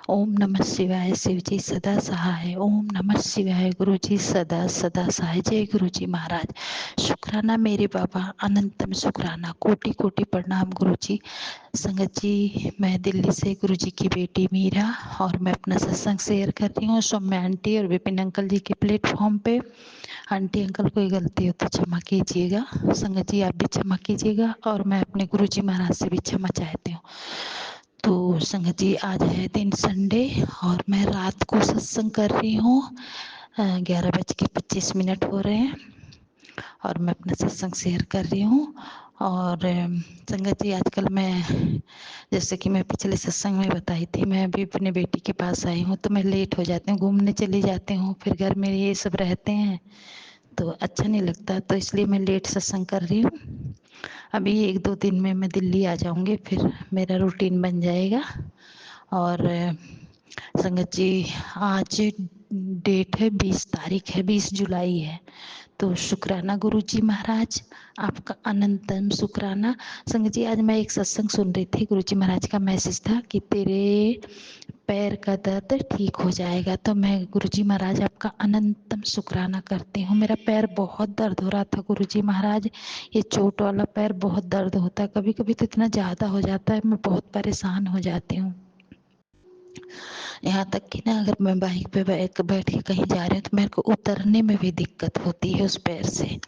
ओम नमः शिवाय शिव जी सदा सहाय। ओम नमः शिवाय गुरु जी सदा सदा सहाय। जय गुरु जी महाराज। शुक्राना मेरे बाबा, अनंतम शुक्राना, कोटि कोटि प्रणाम गुरु जी। संगत जी, मैं दिल्ली से गुरु जी की बेटी मीरा, और मैं अपना सत्संग शेयर कर रही हूँ सौम्य आंटी और विपिन अंकल जी के प्लेटफॉर्म पे। आंटी अंकल कोई गलती हो तो क्षमा कीजिएगा, संगत जी आप भी क्षमा कीजिएगा, और मैं अपने गुरु जी महाराज से भी क्षमा चाहती हूँ। तो संगत जी, आज है दिन संडे और मैं रात को सत्संग कर रही हूँ। 11:25 हो रहे हैं और मैं अपना सत्संग शेयर कर रही हूँ। और संगत जी, आजकल मैं, जैसे कि मैं पिछले सत्संग में बताई थी, मैं अभी अपने बेटी के पास आई हूँ तो मैं लेट हो जाती हूँ, घूमने चली जाती हूँ, फिर घर में ये सब रहते हैं तो अच्छा नहीं लगता, तो इसलिए मैं लेट सत्संग कर रही हूँ। अभी 1-2 दिन में मैं दिल्ली आ जाऊँगी, फिर मेरा रूटीन बन जाएगा। और संगत जी, आज डेट है 20 तारीख है, 20 जुलाई है। तो शुक्राना गुरु जी महाराज, आपका अनंतम शुक्राना। संगत जी, आज मैं एक सत्संग सुन रही थी, गुरु जी महाराज का मैसेज था कि तेरे पैर का दर्द ठीक हो जाएगा। तो मैं गुरु जी महाराज आपका अनंतम शुक्राना करती हूँ। मेरा पैर बहुत दर्द हो रहा था गुरु जी महाराज, ये चोट वाला पैर बहुत दर्द होता है, कभी कभी तो इतना ज़्यादा हो जाता है, मैं बहुत परेशान हो जाती हूँ। यहाँ तक कि ना, अगर मैं बाइक पे बैठ के कहीं जा रही हूँ तो मेरे को उतरने में भी दिक्कत होती है उस पैर से।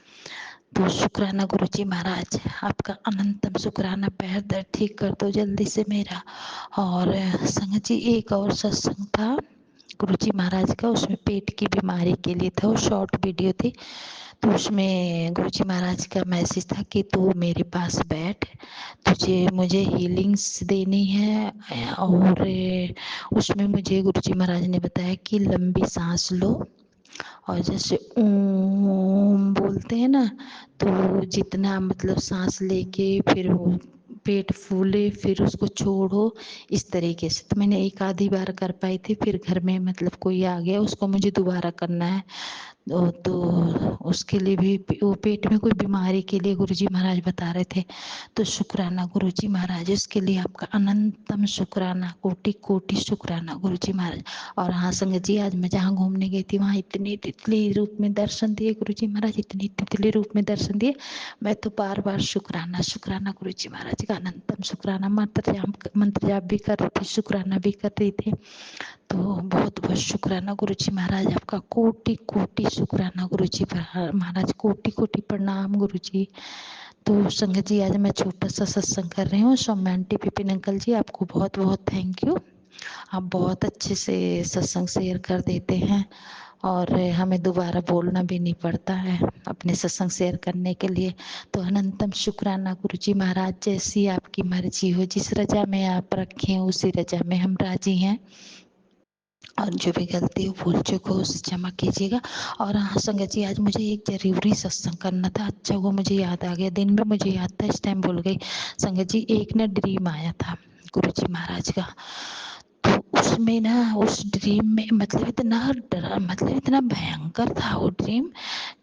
तो शुक्राना गुरु जी महाराज, आपका अनंतम शुक्राना, पैर दर्द ठीक कर दो जल्दी से मेरा। और संगत जी, एक और सत्संग था गुरु जी महाराज का, उसमें पेट की बीमारी के लिए था, वो शॉर्ट वीडियो थी। तो उसमें गुरु जी महाराज का मैसेज था कि तू मेरे पास बैठ, तुझे मुझे हीलिंग्स देनी है। और उसमें मुझे गुरु जी महाराज ने बताया कि लंबी सांस लो, और जैसे ओम बोलते हैं ना, तो जितना मतलब सांस लेके फिर वो पेट फूले फिर उसको छोड़ो, इस तरीके से। तो मैंने एक आधी बार कर पाई थी, फिर घर में मतलब कोई आ गया, उसको मुझे दोबारा करना है। तो उसके लिए भी वो पेट में कोई बीमारी के लिए गुरुजी महाराज बता रहे थे। तो शुक्राना गुरुजी महाराज, इसके लिए आपका अनंतम शुक्राना, कोटि कोटि शुक्राना गुरुजी महाराज। और हाँ संगत जी, आज मैं जहाँ घूमने गई थी वहाँ इतनी तितली रूप में दर्शन दिए गुरुजी महाराज, इतनी तितली रूप में दर्शन दिए। मैं तो बार बार शुक्राना शुक्राना गुरुजी महाराज का अनंतम शुक्राना, मंत्र जाप भी कर रही थी, शुक्राना भी कर रही थी। तो बहुत बहुत शुक्राना गुरु जी महाराज, आपका कोटि कोटि शुक्राना गुरु जी महाराज, कोटि कोटि प्रणाम गुरु जी। तो संगत जी, आज मैं छोटा सा सत्संग कर रही हूँ। सौम्या आंटी, विपिन अंकल जी, आपको बहुत बहुत थैंक यू। आप बहुत अच्छे से सत्संग शेयर कर देते हैं और हमें दोबारा बोलना भी नहीं पड़ता है अपने सत्संग शेयर करने के लिए। तो अनंतम शुक्राना गुरु जी महाराज, जैसी आपकी मर्जी हो, जिस रजा में आप रखें उसी रजा में हम राजी हैं, और जो भी गलती हो भूल चूक हो उसे क्षमा कीजिएगा। और हाँ संगत जी, आज मुझे एक जरूरी सत्संग करना था, अच्छा वो मुझे याद आ गया, दिन में मुझे याद था, इस टाइम भूल गई। संगत जी, एक ना ड्रीम आया था गुरु जी महाराज का, तो उसमें ना, उस ड्रीम में मतलब इतना डरा, मतलब इतना भयंकर था वो ड्रीम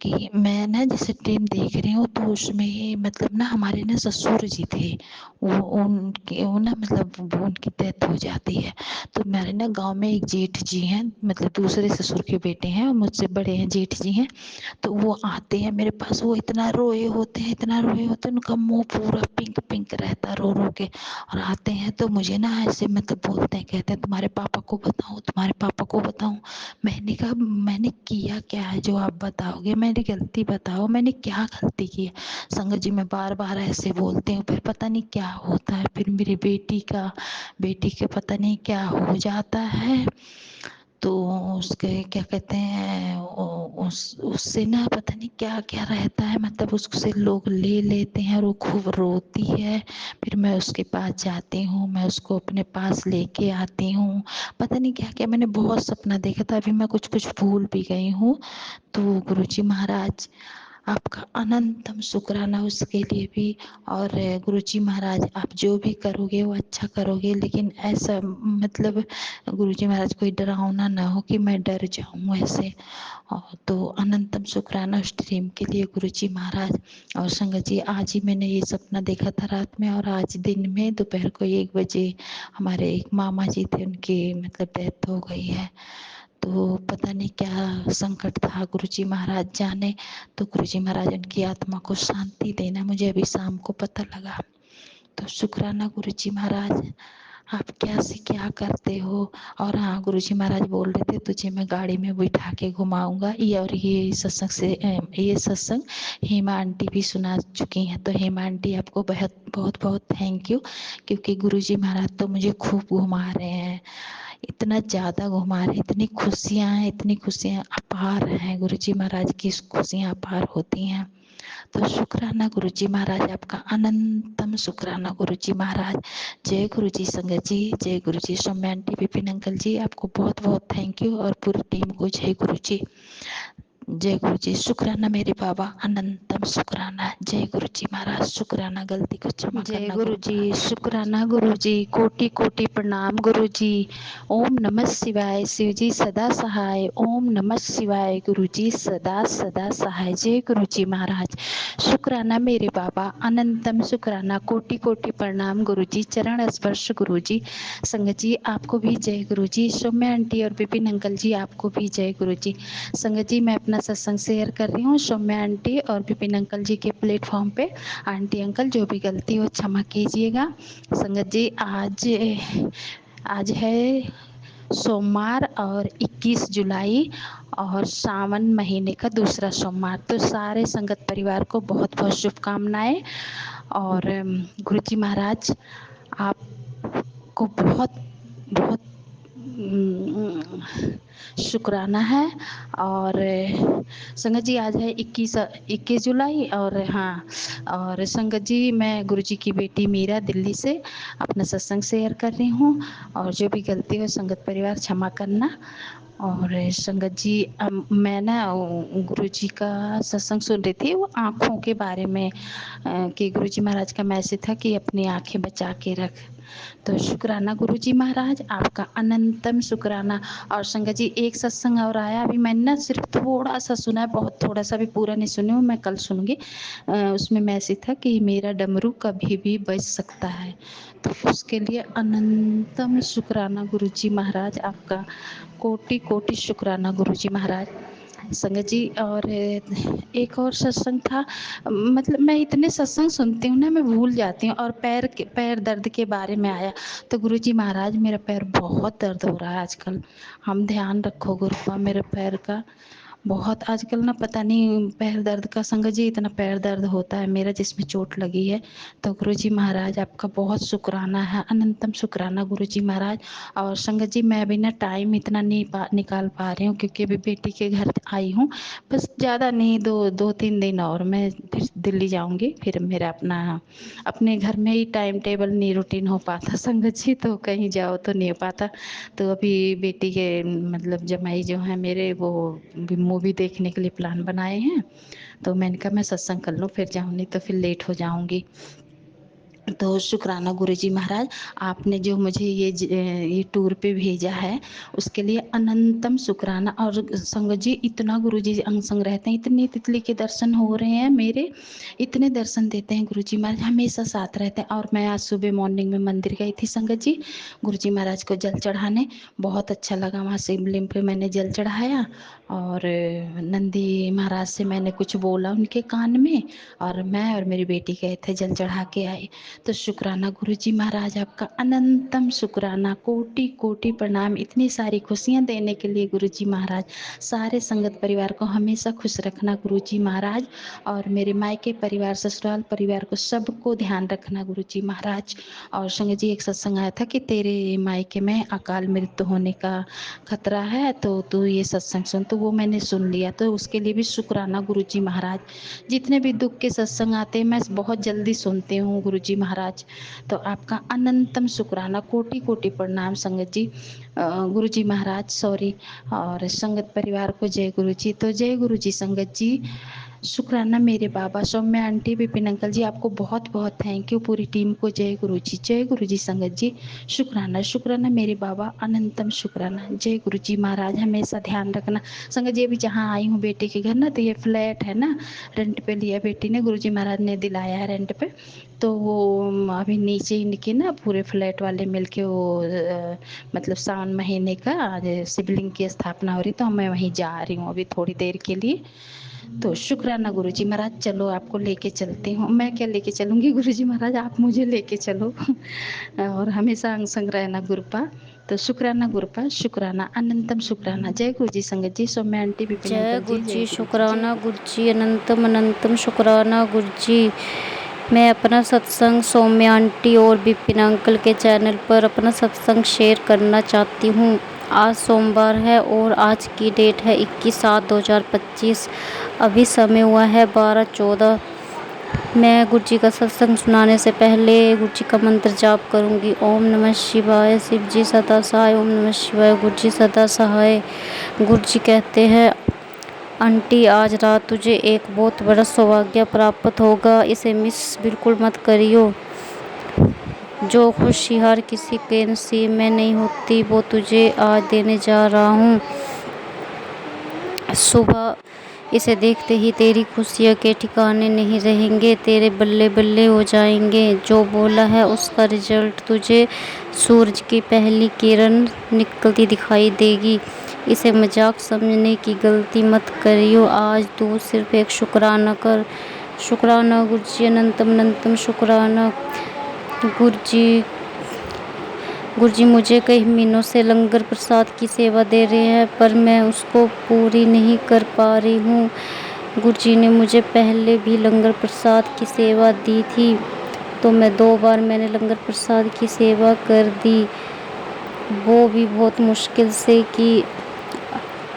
कि मैं ना जैसे ड्रीम देख रही हूँ, तो उसमें मतलब ना हमारे ना ससुर जी थे, वो उनके वो ना मतलब वो उनकी डेथ हो जाती है। तो मेरे ना गांव में एक जेठ जी हैं, मतलब दूसरे ससुर के बेटे हैं, मुझसे बड़े हैं, जेठ जी हैं। तो वो आते हैं मेरे पास, वो इतना रोए होते हैं, इतना रोए होते हैं, उनका मुंह पूरा पिंक पिंक रहता रो रो के। और आते हैं तो मुझे ना ऐसे मतलब बोलते हैं, कहते हैं तुम्हारे पापा को बताऊं, तुम्हारे पापा को बताऊं। मैंने कहा मैंने किया क्या है जो आप बताओगे, मेरी गलती बताओ, मैंने क्या गलती की है। संगत जी, मैं बार बार ऐसे बोलती हूँ, फिर पता नहीं क्या होता है, फिर मेरी बेटी के पता नहीं क्या हो जाता है। तो उसके क्या कहते हैं, उससे ना पता नहीं क्या क्या रहता है, मतलब उससे लोग ले लेते हैं और वो खूब रोती है। फिर मैं उसके पास जाती हूँ, मैं उसको अपने पास लेके आती हूँ, पता नहीं क्या क्या मैंने बहुत सपना देखा था, अभी मैं कुछ कुछ भूल भी गई हूँ। तो गुरुजी महाराज, आपका अनंतम शुक्राना उसके लिए भी। और गुरुजी महाराज, आप जो भी करोगे वो अच्छा करोगे, लेकिन ऐसा मतलब गुरुजी महाराज कोई डरावना ना हो कि मैं डर जाऊं ऐसे। और तो अनंतम शुक्राना उस ड्रीम के लिए गुरुजी महाराज। और संगत जी, आज ही मैंने ये सपना देखा था रात में, और आज दिन में दोपहर को 1 बजे हमारे एक मामा जी थे, उनकी मतलब डेथ हो गई है। तो पता नहीं क्या संकट था, गुरुजी महाराज जाने। तो गुरुजी महाराज उनकी आत्मा को शांति देना, मुझे अभी शाम को पता लगा। तो शुक्राना गुरुजी महाराज, आप क्या से क्या करते हो। और हाँ, गुरुजी महाराज बोल रहे थे तुझे मैं गाड़ी में बिठा के घुमाऊंगा। ये और ये सत्संग से ये सत्संग हेमा आंटी भी सुना चुकी हैं। तो हेमा आंटी आपको बहुत बहुत बहुत थैंक यू, क्योंकि गुरुजी महाराज तो मुझे खूब घुमा रहे हैं, इतना ज़्यादा घुमा रहे हैं, इतनी खुशियाँ हैं, इतनी खुशियाँ अपार हैं। गुरुजी महाराज की खुशियाँ अपार होती हैं। तो शुक्राना गुरुजी महाराज, आपका अनंतम शुक्राना गुरुजी महाराज। जय गुरुजी संगत जी, जय गुरुजी। सौम्या आंटी, विपिन अंकल जी, आपको बहुत बहुत थैंक यू, और पूरी टीम को जय गुरुजी। जय गुरुजी। शुक्राना मेरे बाबा, अनंतम शुक्राना। जय गुरुजी महाराज। शुक्राना, गलती को क्षमा जय करना गुरु गुरु जी, महाराज। जय गुरुजी। शुक्राना गुरु जी, कोटि कोटि प्रणाम गुरु जी। ओम नमः शिवाय, शिव जी सदा सहाय। ओम नमः शिवाय, गुरु जी सदा सदा सहाय। जय गुरु जी महाराज। शुक्राना मेरे बाबा, अनंतम शुक्राना, कोटि कोटि प्रणाम गुरु जी। चरण स्पर्श गुरु जी। संगत जी, आपको भी जय गुरु जी। सौम्या आंटी और विपिन अंकल जी, आपको भी जय गुरु जी। संगत जी, मैं अपना सत्संग शेयर कर रही हूँ सौम्या आंटी और विपिन अंकल जी के प्लेटफॉर्म पे। आंटी अंकल, जो भी गलती हो क्षमा कीजिएगा। संगत जी, आज आज है सोमवार और 21 जुलाई, और सावन महीने का दूसरा सोमवार। तो सारे संगत परिवार को बहुत बहुत शुभकामनाएं। और गुरुजी महाराज आपको बहुत बहुत शुक्राना है। और संगत जी, आज है 21 जुलाई। और हाँ, और संगत जी, मैं गुरुजी की बेटी मीरा दिल्ली से अपना सत्संग शेयर कर रही हूँ, और जो भी गलती हो संगत परिवार क्षमा करना। और संगत जी, मैं ना गुरुजी का सत्संग सुन रही थी, वो आँखों के बारे में, कि गुरुजी महाराज का मैसेज था कि अपनी आँखें बचा के रख। तो शुक्राना गुरुजी महाराज, आपका अनंतम शुक्राना। और संगत जी, एक सत्संग और आया, अभी मैंने ना सिर्फ थोड़ा सा सुना है, बहुत थोड़ा सा, भी पूरा नहीं सुनी हूँ, मैं कल सुनूंगी। उसमें मैसेज था कि मेरा डमरू कभी भी बज सकता है। तो उसके लिए अनंतम शुक्राना गुरुजी महाराज, आपका कोटि कोटि शुक्राना गुरुजी महाराज। संगत जी, और एक और सत्संग था, मतलब मैं इतने सत्संग सुनती हूँ ना, मैं भूल जाती हूँ। और पैर दर्द के बारे में आया, तो गुरुजी महाराज, मेरा पैर बहुत दर्द हो रहा है आजकल, हम ध्यान रखो गुरुपा मेरे पैर का। बहुत आजकल ना, पता नहीं पैर दर्द का, संगत जी इतना पैर दर्द होता है मेरा जिसमें चोट लगी है। तो गुरुजी महाराज, आपका बहुत शुक्राना है, अनंतम शुक्राना गुरुजी महाराज। और संगत जी, मैं अभी ना टाइम इतना नहीं निकाल पा रही हूँ, क्योंकि अभी बेटी के घर आई हूँ। बस ज़्यादा नहीं, 2-3 दिन और मैं फिर दिल्ली जाऊँगी। फिर मेरा अपने घर में ही टाइम टेबल नहीं रूटीन हो पाता संगत जी, तो कहीं जाओ तो नहीं हो पाता। तो अभी बेटी के मतलब जमाई जो हैं मेरे, वो मूवी देखने के लिए प्लान बनाए हैं। तो मैंने कहा मैं सत्संग कर लूँ, फिर जाऊँ, नहीं तो फिर लेट हो जाऊँगी। तो शुक्राना गुरुजी महाराज, आपने जो मुझे ये टूर पे भेजा है, उसके लिए अनंतम शुक्राना। और संगत जी, इतना गुरुजी अंग संग रहते हैं, इतनी तितली के दर्शन हो रहे हैं मेरे, इतने दर्शन देते हैं गुरुजी महाराज, हमेशा साथ रहते हैं। और मैं आज सुबह मॉर्निंग में मंदिर गई थी संगत जी, गुरुजी महाराज को जल चढ़ाने, बहुत अच्छा लगा। वहाँ शिवलिंग पे मैंने जल चढ़ाया, और नंदी महाराज से मैंने कुछ बोला उनके कान में, और मैं और मेरी बेटी गए थे, जल चढ़ा के आए। तो शुक्राना गुरुजी महाराज, आपका अनंतम शुक्राना, कोटि कोटि प्रणाम, इतनी सारी खुशियाँ देने के लिए गुरुजी महाराज। सारे संगत परिवार को हमेशा खुश रखना गुरुजी महाराज, और मेरे मायके परिवार, ससुराल परिवार को सबको ध्यान रखना गुरुजी महाराज। और संगत जी, एक सत्संग आया था कि तेरे मायके में अकाल मृत्यु होने का खतरा है, तो तू ये सत्संग सुन। तो वो मैंने सुन लिया, तो उसके लिए भी शुक्राना गुरुजी महाराज। जितने भी दुख के सत्संग आते हैं, मैं बहुत जल्दी सुनती हूँ गुरुजी महाराज। तो आपका अनंतम शुक्राना, कोटि कोटि प्रणाम संगत जी, गुरुजी महाराज, सॉरी। और संगत परिवार को जय गुरु जी। तो जय गुरु जी संगत जी, शुक्राना मेरे बाबा, सौम्या आंटी, विपिन अंकल जी, आपको बहुत बहुत थैंक यू। पूरी टीम को जय गुरु जी, जय गुरु जी। संगत जी शुक्राना, शुक्राना मेरे बाबा, अनंतम शुक्राना। जय गुरु जी महाराज, हमेशा ध्यान रखना। संगत जी अभी जहाँ आई हूँ बेटे के घर ना, तो ये फ्लैट है ना, रेंट पे लिया बेटी ने, गुरु जी महाराज ने दिलाया है रेंट पे। तो वो अभी नीचे इनके ना पूरे फ्लैट वाले मिलके वो मतलब सावन महीने का आज शिवलिंग की स्थापना हो रही, तो मैं वहीं जा रही हूँ अभी थोड़ी देर के लिए। तो शुक्राना गुरुजी महाराज, चलो आपको लेके चलती हूँ। मैं क्या लेके चलूंगी गुरुजी महाराज, आप मुझे लेके चलो और हमेशा अंग संग रहना गुरुपा। तो शुक्राना गुरुपा, शुक्राना, अनंतम शुक्राना। जय गुरु जी। संगत जी सौम्या आंटी, विपिन जय अंकल जी, गुरु जय जी, गुरु जी, जय शुक्राना गुरु गुरु जी, अनंतम अनंतम शुक्राना गुरु जी। मैं अपना सत्संग सौम्या आंटी और विपिन अंकल के चैनल पर अपना सत्संग शेयर करना चाहती हूँ। आज सोमवार है और आज की डेट है 21/7/2025। अभी समय हुआ है 12:14। मैं गुरु जी का सत्संग सुनाने से पहले गुरु जी का मंत्र जाप करूँगी। ओम नमः शिवाय, शिव जी सदा सहाय। ओम नमः शिवाय, गुरु जी सदा सहाय। गुरु जी कहते हैं, आंटी आज रात तुझे एक बहुत बड़ा सौभाग्य प्राप्त होगा, इसे मिस बिल्कुल मत करियो। जो खुशी हर किसी के नसीब में नहीं होती, वो तुझे आज देने जा रहा हूँ। सुबह इसे देखते ही तेरी खुशियों के ठिकाने नहीं रहेंगे, तेरे बल्ले बल्ले हो जाएंगे। जो बोला है उसका रिजल्ट तुझे सूरज की पहली किरण निकलती दिखाई देगी। इसे मजाक समझने की गलती मत करियो। आज तू सिर्फ एक शुक्राना कर। शुक्राना गुरु जी, अनंतम अनंतम शुक्राना गुरु जी मुझे कई महीनों से लंगर प्रसाद की सेवा दे रहे हैं, पर मैं उसको पूरी नहीं कर पा रही हूँ। गुरु जी ने मुझे पहले भी लंगर प्रसाद की सेवा दी थी, तो मैं 2 बार मैंने लंगर प्रसाद की सेवा कर दी, वो भी बहुत मुश्किल से कि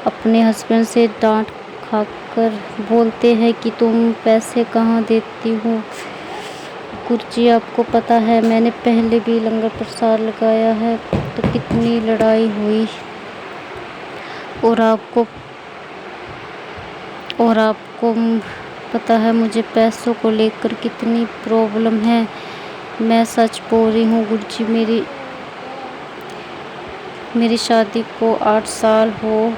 अपने हस्बैंड से डांट खाकर। बोलते हैं कि तुम पैसे कहाँ देती हो। गुरु जी आपको पता है मैंने पहले भी लंगर प्रसाद लगाया है, तो कितनी लड़ाई हुई। और आपको पता है मुझे पैसों को लेकर कितनी प्रॉब्लम है। मैं सच बोल रही हूँ गुरु जी, मेरी शादी को 8 साल हो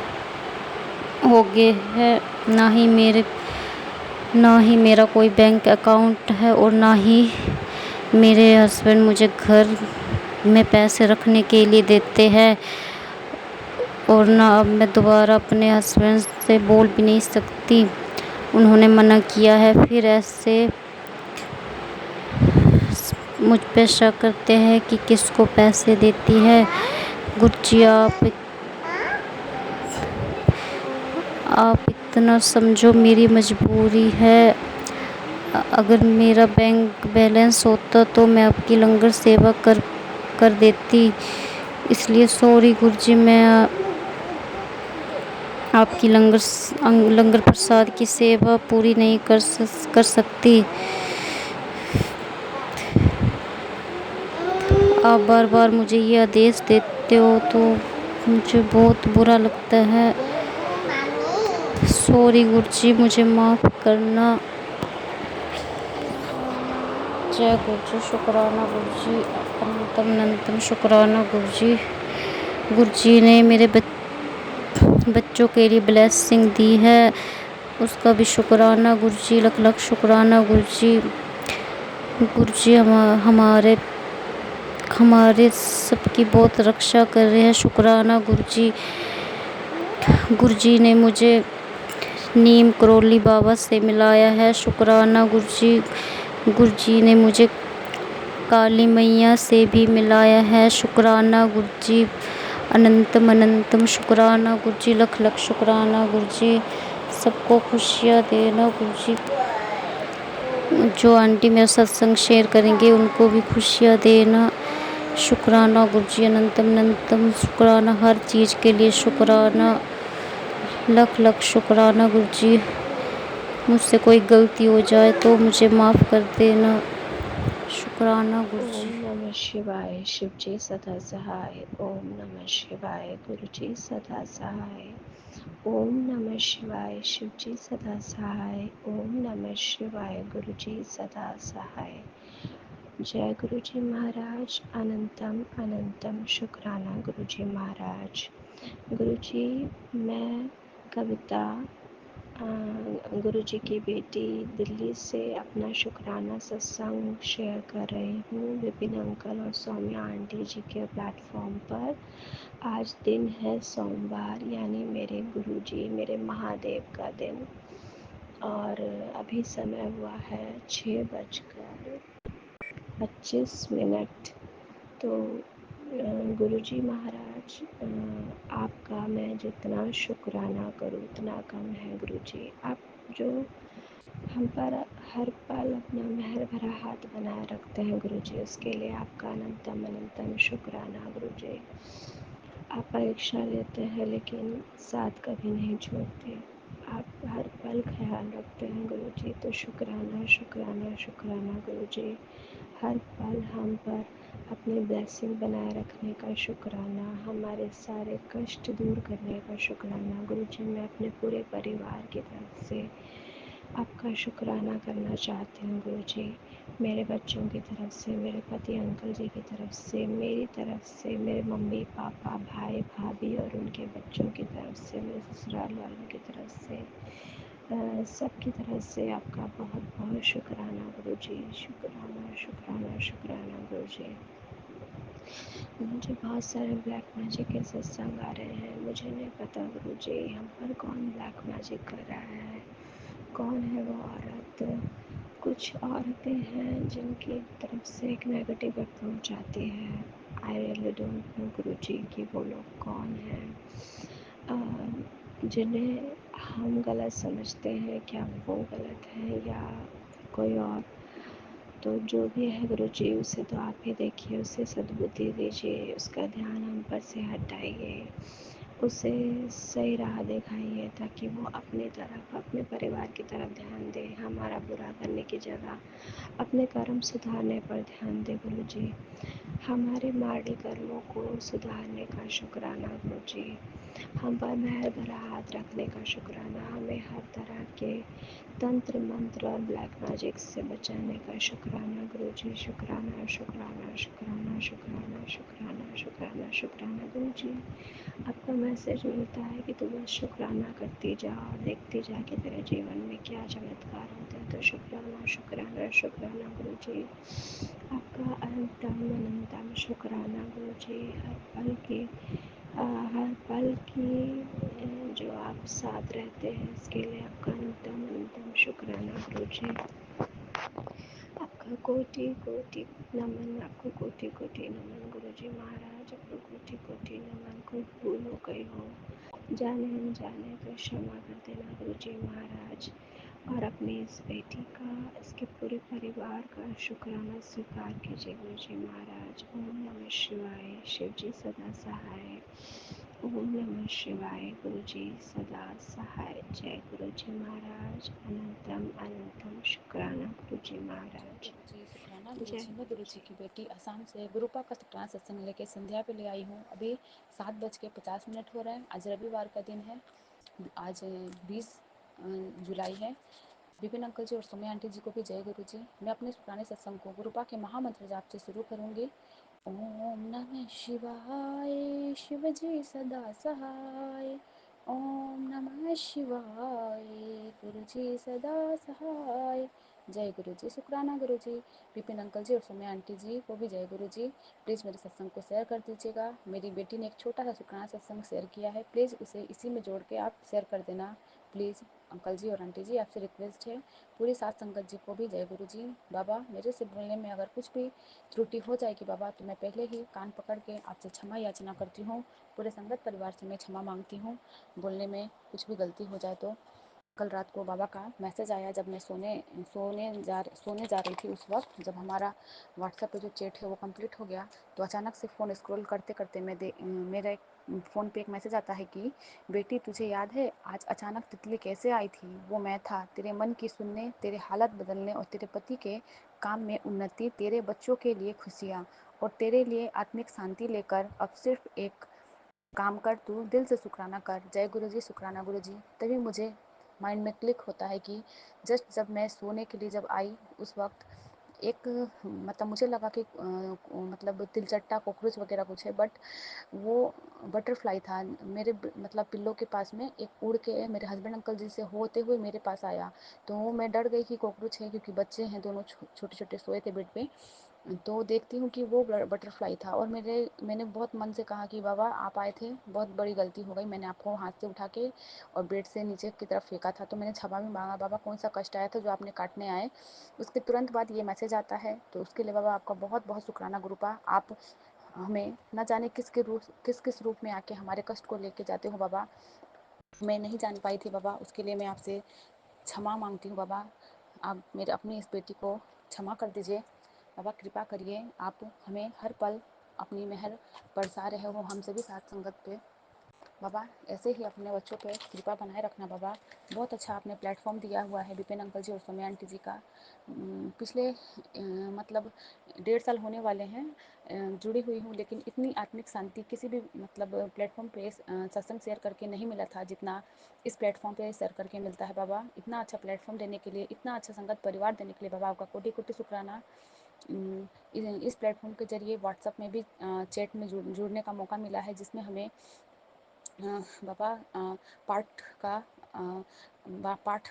गए हैं। ना ही मेरा कोई बैंक अकाउंट है और ना ही मेरे हस्बैंड मुझे घर में पैसे रखने के लिए देते हैं। और ना अब मैं दोबारा अपने हस्बैंड से बोल भी नहीं सकती, उन्होंने मना किया है। फिर ऐसे मुझ पे शक करते हैं कि किसको पैसे देती है। गुरु जी आप इतना समझो, मेरी मजबूरी है। अगर मेरा बैंक बैलेंस होता तो मैं आपकी लंगर सेवा कर देती। इसलिए सॉरी गुरुजी, मैं आपकी लंगर प्रसाद की सेवा पूरी नहीं कर सकती। आप बार बार मुझे ये आदेश देते हो तो मुझे बहुत बुरा लगता है। सॉरी गुरुजी, मुझे माफ़ करना। जय गुरुजी, शुक्राना गुरुजी, अनंतम अनंतम शुक्राना गुरुजी। गुरुजी ने मेरे बच्चों के लिए ब्लेसिंग दी है, उसका भी शुक्राना गुरुजी, लख लख शुक्राना गुरुजी। गुरुजी हमारे सबकी बहुत रक्षा कर रहे हैं, शुक्राना गुरुजी। गुरुजी ने मुझे नीम करोली बाबा से मिलाया है, शुक्राना गुरुजी। गुरुजी ने मुझे काली मैया से भी मिलाया है, शुक्राना गुरुजी। अनंतम अनंतम शुक्राना गुरुजी, लख लख शुक्राना गुरुजी। सबको खुशियाँ देना गुरुजी। जो आंटी मेरा सत्संग शेयर करेंगे उनको भी खुशियाँ देना, शुक्राना गुरुजी। अनंतम अनंतम शुक्राना, हर चीज़ के लिए शुक्राना, लख लख शुक्राना गुरुजी। मुझसे कोई गलती हो जाए तो मुझे माफ़ कर देना, शुक्राना गुरुजी। ओम नमः शिवाय, शिव जी सदा सहाय। ओम नमः शिवाय, गुरु जी सदा सहाय। ओम नमः शिवाय शिवजी सदा सहाय। ओम नमः शिवाय गुरुजी सदा सहाय। जय गुरुजी महाराज। अनंतम अनंतम शुक्राना गुरुजी महाराज। गुरुजी मैं कविता गुरुजी की बेटी दिल्ली से अपना शुक्राना सत्संग शेयर कर रही हूँ विपिन अंकल और सौम्या आंटी जी के प्लेटफॉर्म पर। आज दिन है सोमवार, यानी मेरे गुरुजी मेरे महादेव का दिन, और अभी समय हुआ है 6:25। तो गुरुजी महाराज, आपका मैं जितना शुक्राना करूँ उतना कम है गुरुजी। आप जो हम पर हर पल अपना मेहर भरा हाथ बनाए रखते हैं गुरुजी, उसके लिए आपका अनंतम अनंतम शुक्राना गुरुजी। आप परीक्षा लेते हैं लेकिन साथ कभी नहीं छोड़ते। आप हर पल ख्याल रखते हैं गुरुजी, तो शुक्राना शुक्राना शुक्राना गुरुजी। हर पल हम पर अपनी ब्लेसिंग बनाए रखने का शुक्राना, हमारे सारे कष्ट दूर करने का शुक्राना गुरुजी। मैं अपने पूरे परिवार की तरफ से आपका शुक्राना करना चाहती हूँ गुरुजी। मेरे बच्चों की तरफ से, मेरे पति अंकल जी की तरफ से, मेरी तरफ से, मेरे मम्मी पापा भाई भाभी और उनके बच्चों की तरफ से, मेरे ससुराल वालों की तरफ से, सबकी तरफ से आपका बहुत बहुत शुक्राना गुरुजी। शुक्राना शुक्राना शुक्राना गुरुजी। मुझे बहुत सारे ब्लैक मैजिक के सत्संग आ रहे हैं, मुझे नहीं पता गुरुजी हम पर कौन ब्लैक मैजिक कर रहा है, कौन है वो औरत। कुछ औरतें हैं जिनकी तरफ से एक नेगेटिव अप्रोच आती है। आई रियली डोंट नो गुरुजी कि वो लोग कौन हैं, जिन्हें हम गलत समझते हैं। क्या वो गलत है या कोई और? तो जो भी है गुरुजी उसे तो आप ही देखिए, उसे सद्बुद्धि दीजिए, उसका ध्यान हम पर से हटाइए, उसे सही राह दिखाइए ताकि वो अपनी तरफ, अपने परिवार की तरफ ध्यान दे, हमारा बुरा करने की जगह अपने कर्म सुधारने पर ध्यान दे गुरुजी। हमारे माड़े कर्मों को सुधारने का शुक्राना गुरुजी। हम पर मेहर भरा हाथ रखने का शुक्राना, हमें हर तरह के तंत्र मंत्र और ब्लैक मैजिक से बचाने का शुक्राना गुरुजी। शुक्राना शुक्राना शुक्राना शुक्राना शुक्राना शुक्राना शुक्राना गुरुजी। आपका मैसेज मिलता है कि तू बस शुक्राना करती जा और देखती जा कि तेरे जीवन में क्या चमत्कार होते हैं। तो शुक्राना शुक्राना शुक्राना गुरुजी। आपका अनंतम अनंतम शुक्राना गुरुजी। हर पल की जो आप साथ रहते हैं इसके लिए आपका अनंतम अनंतम शुक्राना गुरुजी। आपका कोटि कोटि नमन, आपको कोटि कोटि नमन गुरुजी महाराज, आपको कोटि कोटि नमन। कोई भूल हो गई हो, जाने अनजाने तो क्षमा कर देना गुरुजी महाराज। और अपनी इस बेटी का, इसके पूरे परिवार का शुक्राना स्वीकार कीजिए गुरुजी महाराज। ओम नमः शिवाय शिवजी सदा सहाय। ओम नमः शिवाय गुरुजी सदा सहाय। जय गुरुजी महाराज। अनंतम अनंतम शुक्राना गुरुजी जय महाराज। गुरु जी, शुक्राना गुरु जय जी। मैं गुरु जी गुरुजी। की बेटी असम से गुरुपा का शुक्राना सत्संग लेके संध्या पे ले आई हूँ। अभी 7:50 हो रहे हैं। आज रविवार का दिन है। आज 20 जुलाई है। विपिन अंकल जी और सौम्या आंटी जी को भी जय गुरु जी। मैं अपने पुराने सत्संग को गुरुपा के महामंत्र जाप से शुरू करूंगी। ओम नमः शिवाय शिव जी सदा सहाय। ओम नमः शिवाय गुरु जी सदा सहाय। जय गुरु जी। शुक्राना गुरु जी। विपिन अंकल जी और सौम्या आंटी जी को भी जय गुरु जी। प्लीज़ मेरे सत्संग को शेयर कर दीजिएगा। मेरी बेटी ने एक छोटा सा शुक्राना सत्संग शेयर किया है, प्लीज़ उसे इसी में जोड़ के आप शेयर कर देना प्लीज़। अंकल जी और आंटी जी आपसे रिक्वेस्ट है। पूरी सात संगत जी को भी जय गुरु जी। बाबा मेरे से बोलने में अगर कुछ भी त्रुटि हो जाएगी बाबा, तो मैं पहले ही कान पकड़ के आपसे क्षमा याचना करती हूँ। पूरे संगत परिवार से मैं क्षमा मांगती हूँ बोलने में कुछ भी गलती हो जाए तो। कल रात को बाबा का मैसेज आया जब मैं सोने जा रही थी। उस वक्त जब हमारा व्हाट्सएप पे जो चैट है वो कंप्लीट हो गया, तो अचानक से फ़ोन स्क्रॉल करते करते मेरे फ़ोन पे एक मैसेज आता है कि बेटी तुझे याद है आज अचानक तितली कैसे आई थी? वो मैं था, तेरे मन की सुनने, तेरे हालत बदलने और तेरे पति के काम में उन्नति, तेरे बच्चों के लिए खुशियाँ और तेरे लिए आत्मिक शांति लेकर अब सिर्फ एक काम कर तू, दिल से शुक्राना कर। जय गुरु जी, शुक्राना गुरु जी। तभी मुझे माइंड में क्लिक होता है कि जस्ट जब मैं सोने के लिए जब आई उस वक्त एक मतलब मुझे लगा कि मतलब तिलचट्टा कॉकरोच वगैरह कुछ है, बट वो बटरफ्लाई था मेरे मतलब पिल्लो के पास में, एक उड़ के मेरे हस्बैंड अंकल जी से होते हुए मेरे पास आया। तो मैं डर गई कि कॉकरोच है, क्योंकि बच्चे हैं दोनों छोटे छोटे सोए थे बेड पे। तो देखती हूँ कि वो बटरफ्लाई था, और मैंने बहुत मन से कहा कि बाबा आप आए थे, बहुत बड़ी गलती हो गई, मैंने आपको हाथ से उठा के और बेड से नीचे की तरफ फेंका था। तो मैंने क्षमा भी मांगा, बाबा कौन सा कष्ट आया था जो आपने काटने आए। उसके तुरंत बाद ये मैसेज आता है, तो उसके लिए बाबा आपका बहुत बहुत शुक्राना गुरुपा। आप हमें न जाने किस किस रूप में आके हमारे कष्ट को लेके जाते हो बाबा। मैं नहीं जान पाई थी बाबा, उसके लिए मैं आपसे क्षमा मांगती हूँ बाबा। आप मेरे अपनी इस बेटी को क्षमा कर दीजिए बाबा, कृपा करिए। आप हमें हर पल अपनी मेहर बरसा रहे हो हम सभी साथ संगत पे बाबा। ऐसे ही अपने बच्चों पे कृपा बनाए रखना बाबा। बहुत अच्छा आपने प्लेटफॉर्म दिया हुआ है विपिन अंकल जी और सौम्या आंटी जी का। पिछले मतलब 1.5 साल होने वाले हैं जुड़ी हुई हूँ, लेकिन इतनी आत्मिक शांति किसी भी मतलब प्लेटफॉर्म पे सत्संग शेयर करके नहीं मिला था जितना इस प्लेटफॉर्म पे शेयर करके मिलता है बाबा। इतना अच्छा प्लेटफॉर्म देने के लिए, इतना अच्छा संगत परिवार देने के लिए बाबा आपका कोटि कोटि शुक्राना। इस प्लेटफॉर्म के जरिए व्हाट्सएप में भी चैट में जुड़ने का मौका मिला है, जिसमें हमें बाबा पाठ का पाठ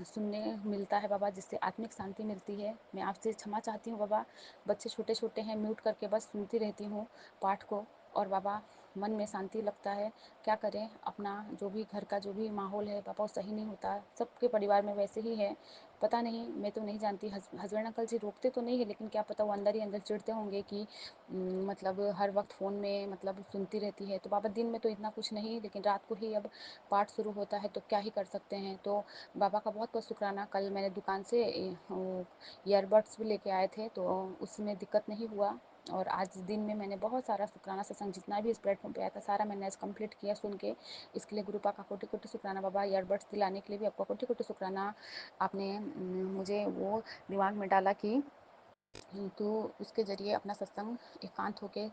सुनने मिलता है बाबा, जिससे आत्मिक शांति मिलती है। मैं आपसे क्षमा चाहती हूँ बाबा, बच्चे छोटे छोटे हैं, म्यूट करके बस सुनती रहती हूँ पाठ को, और बाबा मन में शांति लगता है। क्या करें, अपना जो भी घर का जो भी माहौल है बाबा वो सही नहीं होता, सबके परिवार में वैसे ही है। पता नहीं, मैं तो नहीं जानती, हस्बैंड अंकल जी रोकते तो नहीं है, लेकिन क्या पता वो अंदर ही अंदर चिढ़ते होंगे कि मतलब हर वक्त फ़ोन में मतलब सुनती रहती है। तो बाबा दिन में तो इतना कुछ नहीं, लेकिन रात को ही अब पाठ शुरू होता है तो क्या ही कर सकते हैं। तो बाबा का बहुत बहुत शुक्राना। कल मैंने दुकान से ईयरबड्स भी लेके आए थे, तो उसमें दिक्कत नहीं हुआ। और आज दिन में मैंने बहुत सारा शुक्राना सत्संग जितना भी इस प्लेटफॉर्म पे आया था सारा मैंने आज कंप्लीट किया सुन के। इसके लिए गुरुपा का कोटि कोटि शुक्राना बाबा। ईयरबड्स दिलाने के लिए भी आपका कोटि कोटि शुक्राना। आपने मुझे वो दिमाग में डाला कि तो उसके ज़रिए अपना सत्संग एकांत होके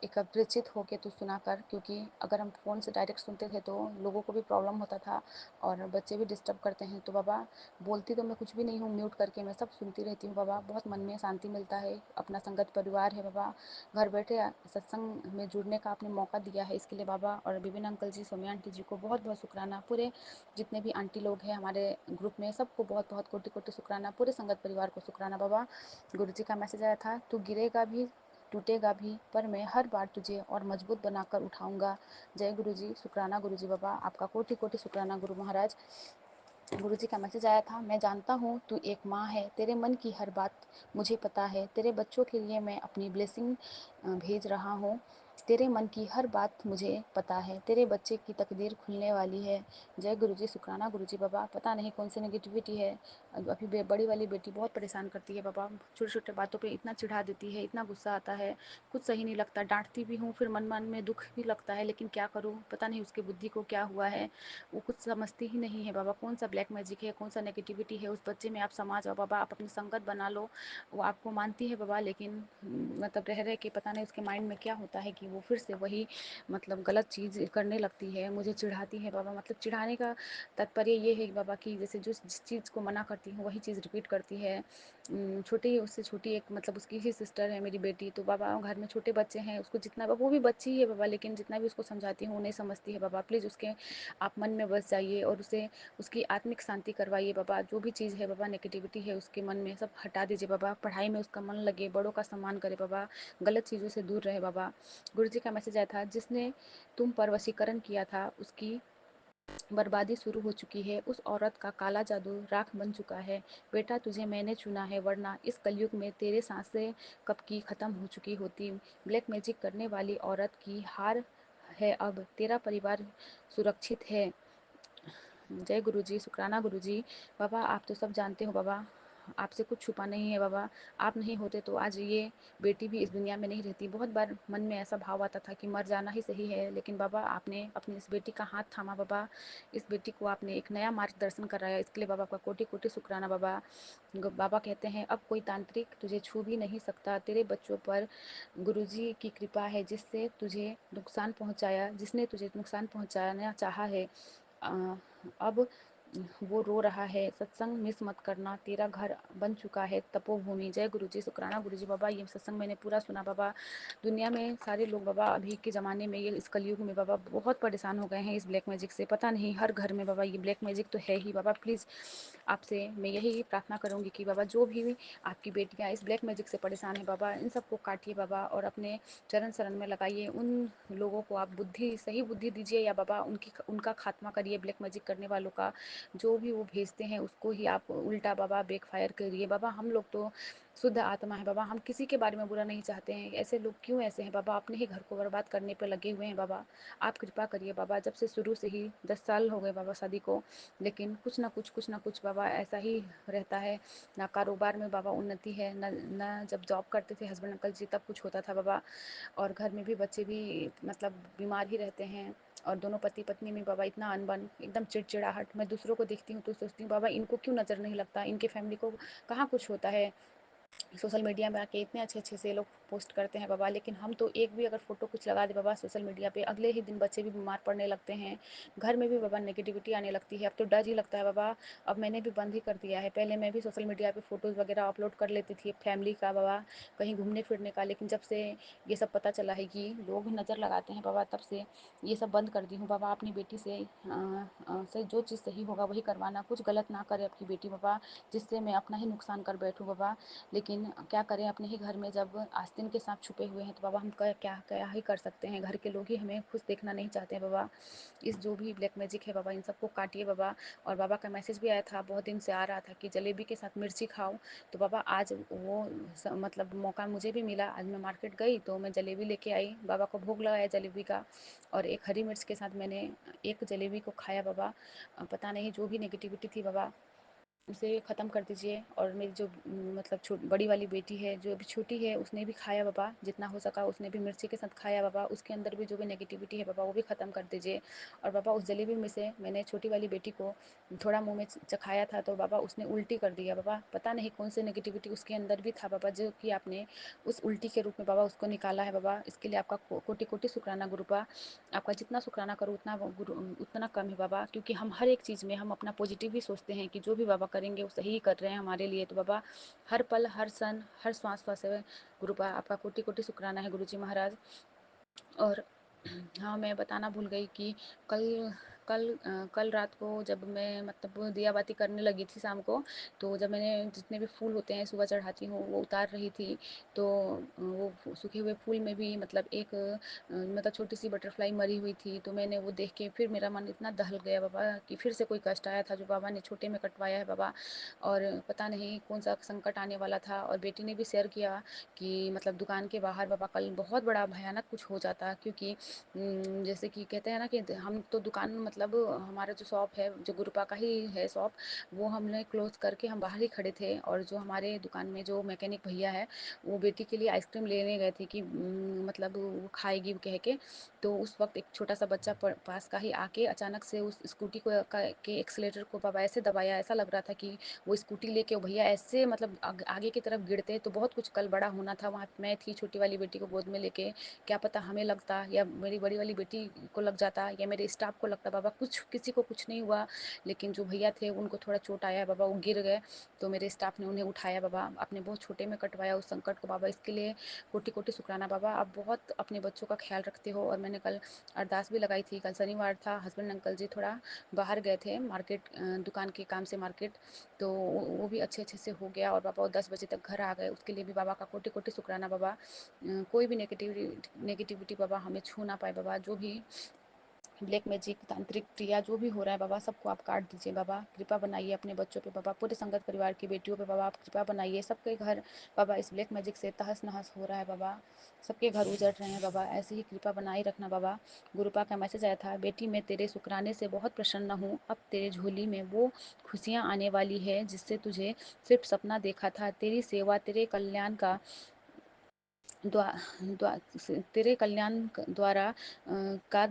एकत्रित होके तो सुना कर, क्योंकि अगर हम फ़ोन से डायरेक्ट सुनते थे तो लोगों को भी प्रॉब्लम होता था और बच्चे भी डिस्टर्ब करते हैं। तो बाबा बोलती तो मैं कुछ भी नहीं हूँ, म्यूट करके मैं सब सुनती रहती हूँ बाबा। बहुत मन में शांति मिलता है, अपना संगत परिवार है बाबा, घर बैठे सत्संग में जुड़ने का आपने मौका दिया है, इसके लिए बाबा। और विभिन्न अंकल जी, सौम्या आंटी जी को बहुत बहुत शुक्राना। पूरे जितने भी आंटी लोग हैं हमारे ग्रुप में सबको बहुत बहुत कोटि कोटि शुक्राना। पूरे संगत परिवार को शुक्राना बाबा। गुरु जी का मैसेज आया था, तू गिरेगा भी टूटेगा भी, पर मैं हर बार तुझे और मजबूत बनाकर उठाऊंगा। जय गुरु जी, शुक्राना गुरु जी बाबा, आपका कोटि कोटि शुक्राना गुरु महाराज। गुरु जी का मैसेज आया था, मैं जानता हूँ तू एक माँ है, तेरे मन की हर बात मुझे पता है, तेरे बच्चों के लिए मैं अपनी ब्लेसिंग भेज रहा हूँ। तेरे मन की हर बात मुझे पता है, तेरे बच्चे की तकदीर खुलने वाली है। जय गुरु जी, शुक्राना गुरु जी बाबा। पता नहीं कौन सी नेगेटिविटी है, अभी बड़ी वाली बेटी बहुत परेशान करती है बाबा, छोटे छोटे बातों पे इतना चिढ़ा देती है, इतना गुस्सा आता है, कुछ सही नहीं लगता। डांटती भी हूँ, फिर मन मन में दुख भी लगता है, लेकिन क्या करूँ, पता नहीं उसकी बुद्धि को क्या हुआ है, वो कुछ समझती ही नहीं है बाबा। कौन सा ब्लैक मैजिक है, कौन सा नेगेटिविटी है उस बच्चे में, आप समझ जाओ बाबा, आप अपनी संगत बना लो। वो आपको मानती है बाबा, लेकिन मतलब रह रह के पता नहीं उसके माइंड में क्या होता है कि वो फिर से वही मतलब गलत चीज़ करने लगती है, मुझे चिढ़ाती है बाबा। मतलब चिढ़ाने का तात्पर्य ये है बाबा कि जैसे जिस चीज़ को मना करती हूँ वही चीज़ रिपीट करती है। छोटी उससे छोटी एक मतलब उसकी ही सिस्टर है मेरी बेटी, तो बाबा घर में छोटे बच्चे हैं, उसको जितना वो भी बच्ची ही है बाबा, लेकिन जितना भी उसको समझाती हूँ नहीं समझती है बाबा। प्लीज़ उसके आप मन में बस जाइए और उसे उसकी आत्मिक शांति करवाइए बाबा। जो भी चीज़ है बाबा नेगेटिविटी है उसके मन में सब हटा दीजिए बाबा। पढ़ाई में उसका मन लगे, बड़ों का सम्मान करे बाबा, गलत चीज़ों से दूर रहे बाबा। गुरु जी का मैसेज आया था, जिसने तुम पर वशीकरण किया था उसकी बर्बादी शुरू हो चुकी है, उस औरत का काला जादू राख बन चुका है। बेटा तुझे मैंने चुना है, वरना इस कलयुग में तेरे सांसें कब की खत्म हो चुकी होती। ब्लैक मैजिक करने वाली औरत की हार है, अब तेरा परिवार सुरक्षित है। जय गुरु जी, शुक्राना गुरु जी बाबा। आप तो सब जानते हो बाबा, आपसे कुछ छुपा नहीं है बाबा। आप नहीं होते तो आज ये बेटी भी इस दुनिया में नहीं रहती। बहुत बार मन में ऐसा भाव आता था कि मर जाना ही सही है, लेकिन बाबा आपने अपनी इस बेटी का हाथ थामा बाबा। इस बेटी को आपने एक नया मार्गदर्शन कराया, इसके लिए बाबा का कोटि कोटि शुक्राना बाबा। बाबा कहते हैं अब कोई तांत्रिक तुझे छू भी नहीं सकता। तेरे बच्चों पर गुरुजी की कृपा है, जिससे तुझे नुकसान पहुंचाया, जिसने तुझे नुकसान पहुंचाना चाहा है, अब वो रो रहा है। सत्संग मिस मत करना, तेरा घर बन चुका है तपोभूमि। जय गुरुजी, शुक्राना गुरुजी बाबा। ये सत्संग मैंने पूरा सुना बाबा। दुनिया में सारे लोग बाबा अभी के ज़माने में, ये इस कलयुग में बाबा बहुत परेशान हो गए हैं इस ब्लैक मैजिक से। पता नहीं हर घर में बाबा ये ब्लैक मैजिक तो है ही बाबा। प्लीज़ आपसे मैं यही प्रार्थना करूँगी कि बाबा जो भी आपकी बेटियाँ इस ब्लैक मैजिक से परेशान है बाबा, इन सबको काटिए बाबा और अपने चरण शरण में लगाइए। उन लोगों को आप बुद्धि, सही बुद्धि दीजिए या बाबा उनका खात्मा करिए। ब्लैक मैजिक करने वालों का जो भी वो भेजते हैं उसको ही आप उल्टा बाबा बैकफायर करिए बाबा। हम लोग तो शुद्ध आत्मा है बाबा, हम किसी के बारे में बुरा नहीं चाहते हैं। ऐसे लोग क्यों ऐसे हैं बाबा, अपने ही घर को बर्बाद करने पर लगे हुए हैं बाबा। आप कृपा करिए बाबा। जब से शुरू से ही 10 साल हो गए बाबा शादी को, लेकिन कुछ ना कुछ बाबा ऐसा ही रहता है। ना कारोबार में बाबा उन्नति है, ना जब जॉब करते थे हस्बैंड अंकल जी तब कुछ होता था बाबा। और घर में भी बच्चे भी मतलब बीमार ही रहते हैं। और दोनों पति पत्नी में बाबा इतना अनबन, एकदम चिड़चिड़ाहट। मैं दूसरों को देखती हूँ तो सोचती हूँ बाबा इनको क्यों नज़र नहीं लगता, इनके फैमिली को कहाँ कुछ होता है। सोशल मीडिया में आके इतने अच्छे अच्छे से लोग पोस्ट करते हैं बाबा, लेकिन हम तो एक भी अगर फ़ोटो कुछ लगा दे बाबा सोशल मीडिया पे, अगले ही दिन बच्चे भी बीमार पड़ने लगते हैं। घर में भी बाबा नेगेटिविटी आने लगती है। अब तो डर ही लगता है बाबा। अब मैंने भी बंद ही कर दिया है। पहले मैं भी सोशल मीडिया पे फ़ोटोज़ वगैरह अपलोड कर लेती थी फैमिली का बाबा, कहीं घूमने फिरने का, लेकिन जब से ये सब पता चला है कि लोग नज़र लगाते हैं बाबा, तब से ये सब बंद कर दी हूँ बाबा। अपनी बेटी से जो चीज़ सही होगा वही करवाना, कुछ गलत ना करे आपकी बेटी बाबा, जिससे मैं अपना ही नुकसान कर बैठूँ बाबा। लेकिन क्या करें, अपने ही घर में जब आस्तीन के सांप छुपे हुए हैं तो बाबा हम क्या क्या ही कर सकते हैं। घर के लोग ही हमें खुश देखना नहीं चाहते हैं बाबा। इस जो भी ब्लैक मैजिक है बाबा इन सबको काटिए बाबा। और बाबा का मैसेज भी आया था, बहुत दिन से आ रहा था कि जलेबी के साथ मिर्ची खाओ। तो बाबा आज वो मतलब मौका मुझे भी मिला। आज मैं मार्केट गई तो मैं जलेबी लेके आई, बाबा को भोग लगाया जलेबी का, और एक हरी मिर्च के साथ मैंने एक जलेबी को खाया बाबा। पता नहीं जो भी नेगेटिविटी थी बाबा उसे ख़त्म कर दीजिए। और मेरी जो मतलब बड़ी वाली बेटी है जो अभी छोटी है उसने भी खाया बाबा, जितना हो सका उसने भी मिर्ची के साथ खाया बाबा। उसके अंदर भी जो भी नेगेटिविटी है बाबा वो भी ख़त्म कर दीजिए। और बाबा उस जलेबी में से मैंने छोटी वाली बेटी को थोड़ा मुंह में चखाया था तो बाबा उसने उल्टी कर दिया बाबा। पता नहीं कौन सी नेगेटिविटी उसके अंदर भी था बाबा, जो कि आपने उस उल्टी के रूप में बाबा उसको निकाला है बाबा। इसके लिए आपका कोटि कोटि शुक्राना गुरुपा। आपका जितना शुक्राना करूँ उतना कम है बाबा, क्योंकि हम हर एक चीज़ में हम अपना पॉजिटिव ही सोचते हैं कि जो भी बाबा करेंगे वो सही कर रहे हैं हमारे लिए। तो बाबा हर पल, हर क्षण, हर श्वास श्वास है गुरुपा, आपका कोटि कोटि शुक्राना है गुरुजी महाराज। और हाँ, मैं बताना भूल गई कि कल कल रात को जब मैं मतलब दिया बाती करने लगी थी शाम को, तो जब मैंने जितने भी फूल होते हैं सुबह चढ़ाती हूँ वो उतार रही थी, तो वो सूखे हुए फूल में भी मतलब एक मतलब छोटी सी बटरफ्लाई मरी हुई थी। तो मैंने वो देख के फिर मेरा मन इतना दहल गया बाबा कि फिर से कोई कष्ट आया था जो बाबा ने छोटे में कटवाया है बाबा। और पता नहीं कौन सा संकट आने वाला था। और बेटी ने भी शेयर किया कि मतलब दुकान के बाहर बाबा कल बहुत बड़ा भयानक कुछ हो जाता, क्योंकि जैसे कि कहते हैं ना कि हम तो दुकान मतलब हमारा जो शॉप है जो गुरुपा का ही है शॉप, वो हमने क्लोज करके हम बाहर ही खड़े थे। और जो हमारे दुकान में जो मैकेनिक भैया है वो बेटी के लिए आइसक्रीम लेने गए थे कि मतलब वो खाएगी कह के। तो उस वक्त एक छोटा सा बच्चा पास का ही आके अचानक से उस स्कूटी के एक्सीलेटर को बाबा ऐसे दबाया, ऐसा लग रहा था कि वो स्कूटी लेके वो भैया ऐसे मतलब आगे की तरफ गिरते। तो बहुत कुछ कल बड़ा होना था। वहाँ मैं थी छोटी वाली बेटी को गोद में लेके, क्या पता हमें लगता या मेरी बड़ी वाली बेटी को लग जाता या मेरे स्टाफ को लगता बाबा। कुछ किसी को कुछ नहीं हुआ, लेकिन जो भैया थे उनको थोड़ा चोट आया बाबा, वो गिर गए। तो मेरे स्टाफ ने उन्हें उठाया बाबा, आपने बहुत छोटे में कटवाया उस संकट को बाबा। इसके लिए कोटि कोटि शुक्राना बाबा। आप बहुत अपने बच्चों का ख्याल रखते हो। और मैंने कल अरदास भी लगाई थी, कल शनिवार था, हस्बैंड अंकल जी थोड़ा बाहर गए थे मार्केट, दुकान के काम से मार्केट, तो वो भी अच्छे अच्छे से हो गया। और बाबा 10 बजे तक घर आ गए, उसके लिए भी बाबा का कोटि कोटि शुक्राना बाबा। कोई भी नेगेटिविटी बाबा हमें छू ना पाए बाबा। जो भी ब्लैक मैजिक, तांत्रिक क्रिया जो भी हो रहा है बाबा, सबको आप काट दीजिए बाबा। कृपा बनाइए अपने बच्चों पे बाबा, पूरे संगत परिवार की बेटियों पे बाबा आप कृपा बनाइए। सबके घर बाबा इस ब्लैक मैजिक से तहस नहस हो रहा है बाबा, सबके घर उजड़ रहे हैं बाबा, ऐसे ही कृपा बनाई रखना बाबा। गुरुपा का मैसेज आया था, बेटी मैं तेरे शुक्राने से बहुत प्रसन्न हूँ, अब तेरे झोली में वो खुशियाँ आने वाली है जिससे तुझे सिर्फ सपना देखा था। तेरी सेवा, तेरे कल्याण का द्वा, द्वा, तेरे कल्याण द्वारा का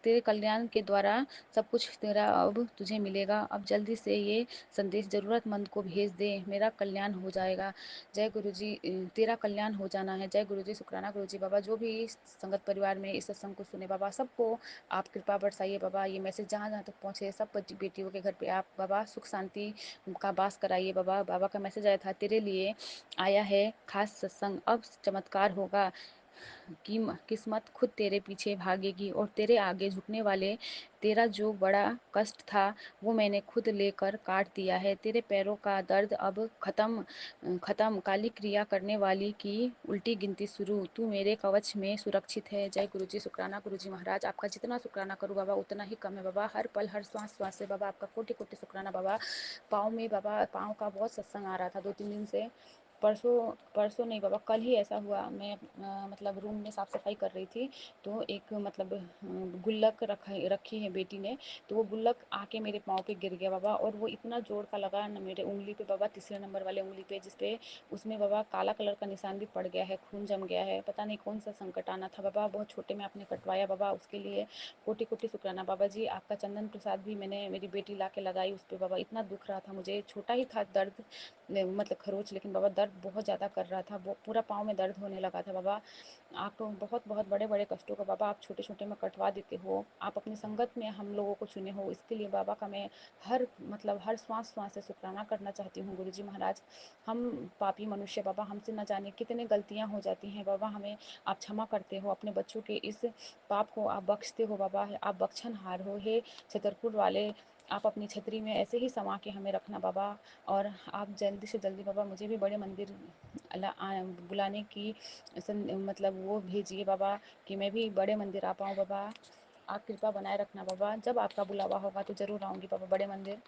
तेरे कल्याण के द्वारा सब कुछ तेरा अब तुझे मिलेगा। अब जल्दी से ये संदेश ज़रूरतमंद को भेज दे, मेरा कल्याण हो जाएगा। जय गुरु जी, तेरा कल्याण हो जाना है। जय गुरु जी, शुक्राना गुरु जी बाबा। जो भी इस संगत परिवार में इस सत्संग को सुने बाबा, सबको आप कृपा बरसाइए बाबा। ये मैसेज जहाँ जहाँ तक पहुँचे, सब बेटियों के घर पे आप बाबा सुख शांति का वास कराइए बाबा। बाबा का मैसेज आया था, तेरे लिए आया है खास सत्संग, अब चमत्कार होगा। किस्मत खुद तेरे पीछे भागेगी और तेरे आगे झुकने वाले, तेरा जो बड़ा कष्ट था वो मैंने खुद लेकर काट दिया है। तेरे पैरों का दर्द अब खत्म खत्म, काली क्रिया करने वाली की उल्टी गिनती शुरू, तू मेरे कवच में सुरक्षित है। जय गुरु जी, शुक्राना गुरु जी महाराज। आपका जितना शुक्राना करूँ बाबा उतना ही कम है बाबा। हर पल हर श्वास श्वास से बाबा आपका कोटि कोटि शुक्राना बाबा। पाँव में बाबा, पाँव का बहुत सत्संग आ रहा था 2-3 दिन से। परसों नहीं बाबा, कल ही ऐसा हुआ। मैं मतलब रूम में साफ़ सफाई कर रही थी, तो एक मतलब गुल्लक रखी है बेटी ने, तो वो गुल्लक आके मेरे पाँव पे गिर गया बाबा, और वो इतना ज़ोर का लगा न मेरे उँगली पे बाबा, तीसरे नंबर वाले उँगली पे, जिसपे उसमें बाबा काला कलर का निशान भी पड़ गया है, खून जम गया है। पता नहीं कौन सा संकट आना था बाबा, बहुत छोटे में आपने कटवाया बाबा, उसके लिए कोटि कोटि शुक्राना बाबा जी। आपका चंदन प्रसाद भी मैंने, मेरी बेटी ला के लगाई उस पर बाबा, इतना दुख रहा था मुझे। छोटा ही था दर्द, मतलब खरोच, लेकिन बाबा दर्द बहुत ज़्यादा कर रहा था, वो पूरा पाँव में दर्द होने लगा था बाबा। आप तो बहुत बहुत बड़े बड़े कष्टों को बाबा आप छोटे छोटे में कटवा देते हो। आप अपनी संगत में हम लोगों को चुने हो, इसके लिए बाबा का मैं हर श्वास श्वास से शुक्राना करना चाहती हूँ गुरुजी महाराज। हम पापी मनुष्य बाबा, हमसे न जाने कितने गलतियाँ हो जाती हैं बाबा, हमें आप क्षमा करते हो। अपने बच्चों के इस पाप को आप बख्शते हो बाबा, आप बख्शनहार हो। हे छतरपुर वाले, आप अपनी छतरी में ऐसे ही समा के हमें रखना बाबा, और आप जल्दी से जल्दी बाबा मुझे भी बड़े मंदिर बुलाने की मतलब वो भेजिए बाबा, कि मैं भी बड़े मंदिर आ पाऊँ बाबा। आप कृपा बनाए रखना बाबा, जब आपका बुलावा होगा तो ज़रूर आऊँगी बाबा बड़े मंदिर।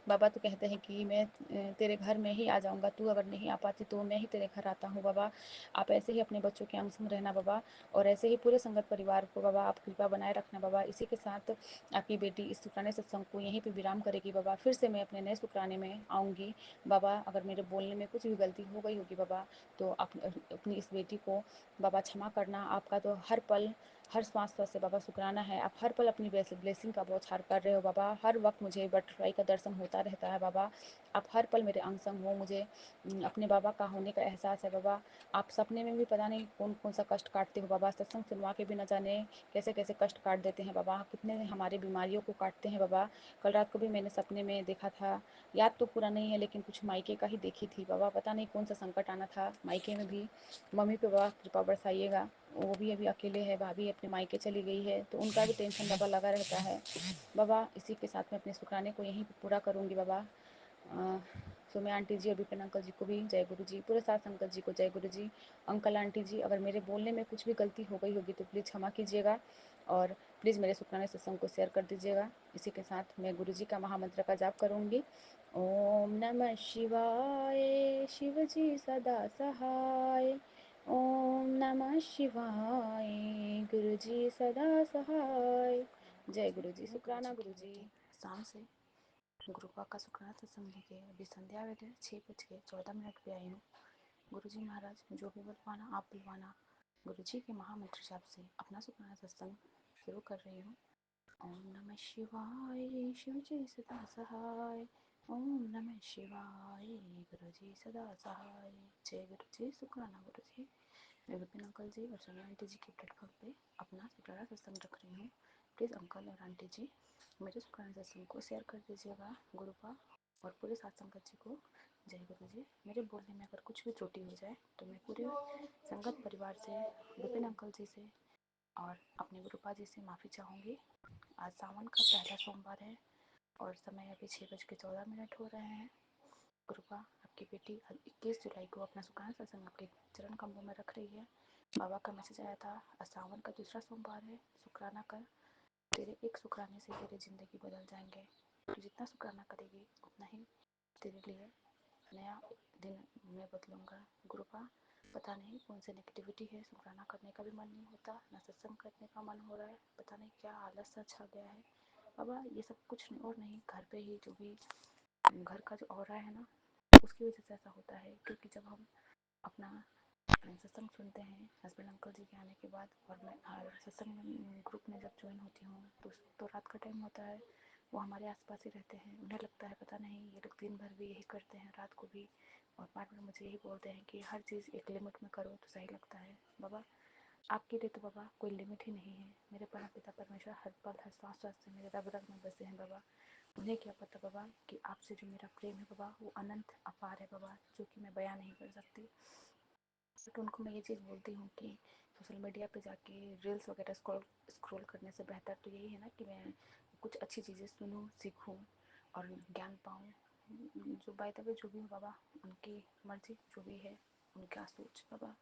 बाबा तो कहते हैं कि मैं तेरे घर में ही आ जाऊँगा, तू अगर नहीं आ पाती तो मैं ही तेरे घर आता हूँ बाबा। आप ऐसे ही अपने बच्चों के अंग संग रहना बाबा, और ऐसे ही पूरे संगत परिवार को बाबा आप कृपा बनाए रखना बाबा। इसी के साथ आपकी बेटी इस शुक्राने सत्संग को यहीं पे विराम करेगी बाबा। फिर से मैं अपने नए शुक्राने में आऊँगी बाबा। अगर मेरे बोलने में कुछ भी गलती हो गई होगी बाबा, तो अपनी इस बेटी को बाबा क्षमा करना। आपका तो हर पल हर श्वास श्वास से बाबा शुक्राना है। आप हर पल अपनी ब्लेसिंग का बौछार कर रहे हो बाबा। हर वक्त मुझे बटरफ्लाई का दर्शन होता रहता है बाबा। आप हर पल मेरे अंग संग हो, मुझे अपने बाबा का होने का एहसास है बाबा। आप सपने में भी पता नहीं कौन कौन सा कष्ट काटते हो बाबा, सत्संग सुनवा के भी न जाने कैसे कैसे कष्ट काट देते हैं बाबा, कितने हमारी बीमारियों को काटते हैं बाबा। कल रात को भी मैंने सपने में देखा था, याद तो पूरा नहीं है लेकिन कुछ मायके का ही देखी थी बाबा। पता नहीं कौन सा संकट आना था मायके में भी। मम्मी पे बाबा कृपा बरसाइएगा, वो भी अभी अकेले है, भाभी अपने मायके चली गई है, तो उनका भी टेंशन बाबा लगा रहता है बाबा। इसी के साथ मैं अपने शुक्राने को यहीं पूरा करूँगी बाबा। सुमे आंटी जी और विपिन अंकल जी को भी जय गुरु जी, पूरे साथ अंकल जी को जय गुरु जी। अंकल आंटी जी, अगर मेरे बोलने में कुछ भी गलती हो गई होगी तो प्लीज़ क्षमा कीजिएगा, और प्लीज़ मेरे शुक्राने सत्संग को शेयर कर दीजिएगा। इसी के साथ मैं गुरु जी का महामंत्र का जाप करूँगी। ओम नमः शिवाय, शिव जी सदा सहाय। ओम नमः शिवाय, गुरु जी सदा सहाय। जय गुरु जी, शुक्राना गुरु जी। शाम से गुरुपा का शुक्राना सत्संग लेके अभी संध्या वेले 6:14 पे आई हूँ। गुरु जी महाराज जो भी बुलवाना आप बुलवाना, गुरु जी के महामंत्र जाप से अपना शुक्राना सत्संग शुरू कर रही हूँ। ओम नमः शिवाय, शिव जी सदा सहाय। ओम नमः शिवाय, गुरु जी सदा सहाय। जय गुरु जी, शुक्राना गुरु जी। मैं विपिन अंकल जी और सोनिया आंटी जी के प्लेटफॉर्म पे अपना शुक्राना सत्संग रख रही हूँ। प्लीज़ अंकल और आंटी जी मेरे शुक्राना सत्संग को शेयर कर दीजिएगा गुरुपा और पूरे साथ संगत जी को। जय गुरु जी। मेरे बोलने में अगर कुछ भी त्रुटि हो जाए तो मैं पूरे संगत परिवार से, विपिन अंकल जी से और अपने गुरुपा जी से माफ़ी चाहूँगी। आज सावन का पहला सोमवार है और समय अभी 6:14 हो रहे हैं। कृपा आपकी बेटी 21 जुलाई को अपना शुक्राना सत्संग आपके चरण कमलों में रख रही है। बाबा का मैसेज आया था, आज सावन का दूसरा सोमवार है, शुक्राना कर तेरे एक शुक्राने से तेरी ज़िंदगी बदल जाएंगे। तू जितना शुक्राना करेगी उतना ही तेरे लिए नया दिन मैं बदलूँगा। गुरुपा पता नहीं कौन सी नेगेटिविटी है, शुक्राना करने का भी मन नहीं होता, ना सत्संग करने का मन हो रहा है, पता नहीं क्या आलस सा छा गया है। बाबा ये सब कुछ और नहीं, घर पे ही जो भी घर का जो ऑरा है ना, उसकी वजह से ऐसा होता है। क्योंकि जब हम अपना सत्संग सुनते हैं हस्बैंड अंकल जी के आने के बाद, और मैं सत्संग ग्रुप में जब ज्वाइन होती हूँ तो रात का टाइम होता है, वो हमारे आसपास ही रहते हैं। उन्हें लगता है पता नहीं ये लोग दिन भर भी यही करते हैं, रात को भी, और बाद में मुझे यही बोलते हैं कि हर चीज़ एक लिमिट में करो तो सही लगता है। बाबा आपके लिए तो बाबा कोई लिमिट ही नहीं है। मेरे परम पिता परमेश्वर हर पल हर सांस सांस से मेरे रग रग में बसे हैं बाबा। उन्हें क्या पता बाबा कि आपसे जो मेरा प्रेम है बाबा वो अनंत अपार है बाबा, जो कि मैं बयां नहीं कर सकती। तो उनको मैं ये चीज़ बोलती हूँ कि सोशल मीडिया पे जाके रील्स वगैरह स्क्रॉल करने से बेहतर तो यही है ना कि मैं कुछ अच्छी चीज़ें सुनूँ, सीखूँ और ज्ञान पाऊँ। जो बाय द वे जो भी हो बाबा, उनकी मर्जी जो भी है, उनका सोच बाबा,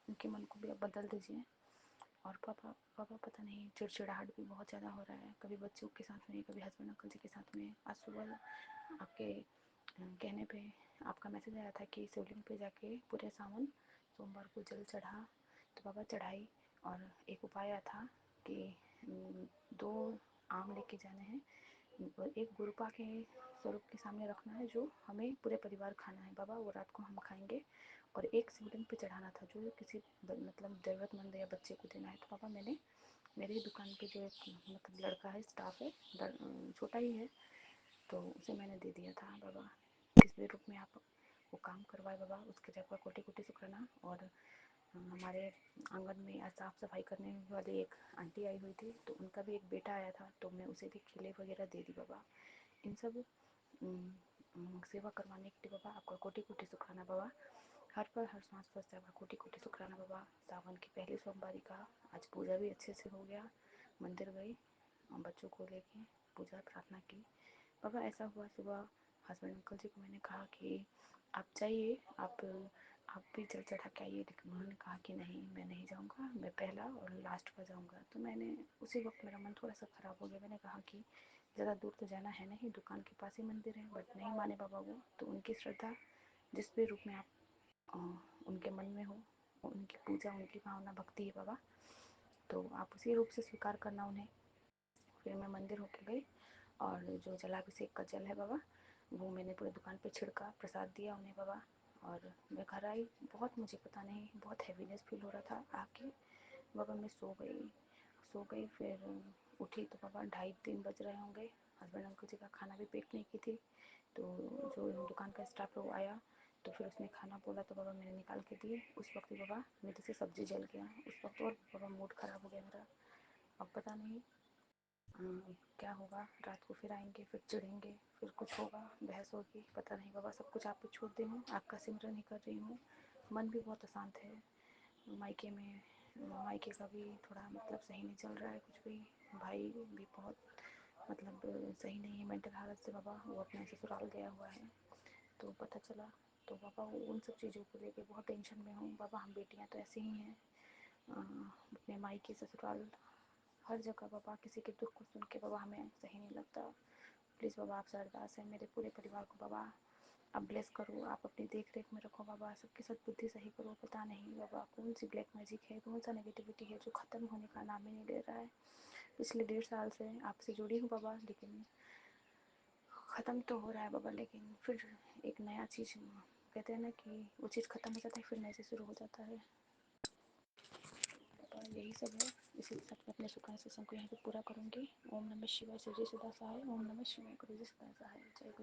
उनके मन को भी अब बदल दीजिए। और पापा पापा पता नहीं चिड़चिड़ाहट भी बहुत ज़्यादा हो रहा है, कभी बच्चों के साथ में, कभी हस्बैंड अंकल जी के साथ में। आज सुबह आपके कहने पे आपका मैसेज आया था कि शिवलिंग पे जाके पूरे सावन सोमवार को जल चढ़ा, तो बाबा चढ़ाई। और एक उपाय आया था कि 2 आम लेके जाने हैं, एक गुरुपा के स्वरूप के सामने रखना है जो हमें पूरे परिवार खाना है बाबा, वो रात को हम खाएंगे। और एक शिवलिंग पे चढ़ाना था जो किसी मतलब ज़रूरतमंद या बच्चे को देना है। तो पापा मैंने मेरी दुकान पे जो एक मतलब लड़का है, स्टाफ है, छोटा ही है, तो उसे मैंने दे दिया था बाबा। किस भी रूप में आप वो काम करवाए बाबा, उसके लिए आपका कोटि कोटि शुक्राना। और हमारे आंगन में आज साफ़ सफाई करने वाली एक आंटी आई हुई थी, तो उनका भी एक बेटा आया था, तो मैं उसे भी खिले वगैरह दे दी बाबा। इन सब सेवा करवाने के लिए बाबा आपका कोटि कोटि शुक्राना बाबा। हर पल हर सांस पर से आपका कोटि कोटि शुक्राना बाबा। सावन की पहली सोमवारी का आज पूजा भी अच्छे से हो गया, मंदिर गई, बच्चों को लेके पूजा प्रार्थना की बाबा। ऐसा हुआ सुबह हस्बैंड अंकल जी को मैंने कहा कि आप जाइए, आप भी जल चढ़ा के आइए, लेकिन उन्होंने कहा कि नहीं मैं नहीं जाऊँगा, मैं पहला और लास्ट पर जाऊँगा। तो मैंने उसी वक्त मेरा मन थोड़ा सा ख़राब हो गया। मैंने कहा कि ज़्यादा दूर तो जाना है नहीं, दुकान के पास ही मंदिर है। बट नहीं माने बाबा वो, तो उनकी श्रद्धा जिस भी रूप में आप उनके मन में हो, उनकी पूजा, उनकी भावना भक्ति है बाबा, तो आप उसी रूप से स्वीकार करना उन्हें। फिर मैं मंदिर होके गई, और जो जलाभिषेक का जल है बाबा, वो मैंने पूरी दुकान पे छिड़का, प्रसाद दिया उन्हें बाबा। और मैं घर आई, बहुत मुझे पता नहीं बहुत हैवीनेस फील हो रहा था आके बाबा। मैं सो गई फिर उठी तो बाबा 2:30-3 बज रहे होंगे। हस्बैंड अंकल जी का खाना भी पैक नहीं की थी, तो जो दुकान का स्टाफ है वो आया, तो फिर उसने खाना बोला तो बाबा मैंने निकाल के दिए। उस वक्त ही बाबा मेरे से सब्जी जल गया उस वक्त, और बाबा मूड ख़राब हो गया मेरा। अब पता नहीं क्या होगा, रात को फिर आएंगे, फिर चिढ़ेंगे, फिर कुछ होगा, बहस होगी, पता नहीं बाबा। सब कुछ आप पे छोड़ दी हूँ, आपका सिमरन ही कर रही हूँ। मन भी बहुत अशांत है, मायके में मायके का भी थोड़ा मतलब सही नहीं चल रहा है कुछ भी। भाई भी बहुत मतलब सही नहीं है मेंटल हालत से बाबा, वो अपने ससुराल गया हुआ है, तो पता चला। तो बाबा उन सब चीज़ों को लेके बहुत टेंशन में हूँ बाबा। हम बेटियाँ तो ऐसी ही हैं, अपने मायके ससुराल हर जगह बाबा किसी के दुख को सुन के बाबा हमें सही नहीं लगता। प्लीज़ बाबा आपसे अरदास है, मेरे पूरे परिवार को बाबा आप ब्लेस करो, आप अपनी देख रेख में रखो बाबा, सबकी सद्बुद्धि सही करो। पता नहीं बाबा कौन सी ब्लैक मैजिक है, कौन सा नेगेटिविटी है जो ख़त्म होने का नाम ही नहीं ले रहा है। पिछले 1.5 साल से आपसे जुड़ी हूँ बाबा, लेकिन ख़त्म तो हो रहा है बाबा, लेकिन फिर एक नया चीज़ कहते हैं ना कि वो चीज़ ख़त्म हो जाता है फिर नए से शुरू हो जाता है बाबा। यही सब है, इसी के साथ मैं अपने सुखान से को यहाँ पे पूरा करूँगी। ओम नमः शिवाय, शिव जी सदा सहाय। ओम नमः शिवाय, गुरु जी सदा सहाय। जय गुरु।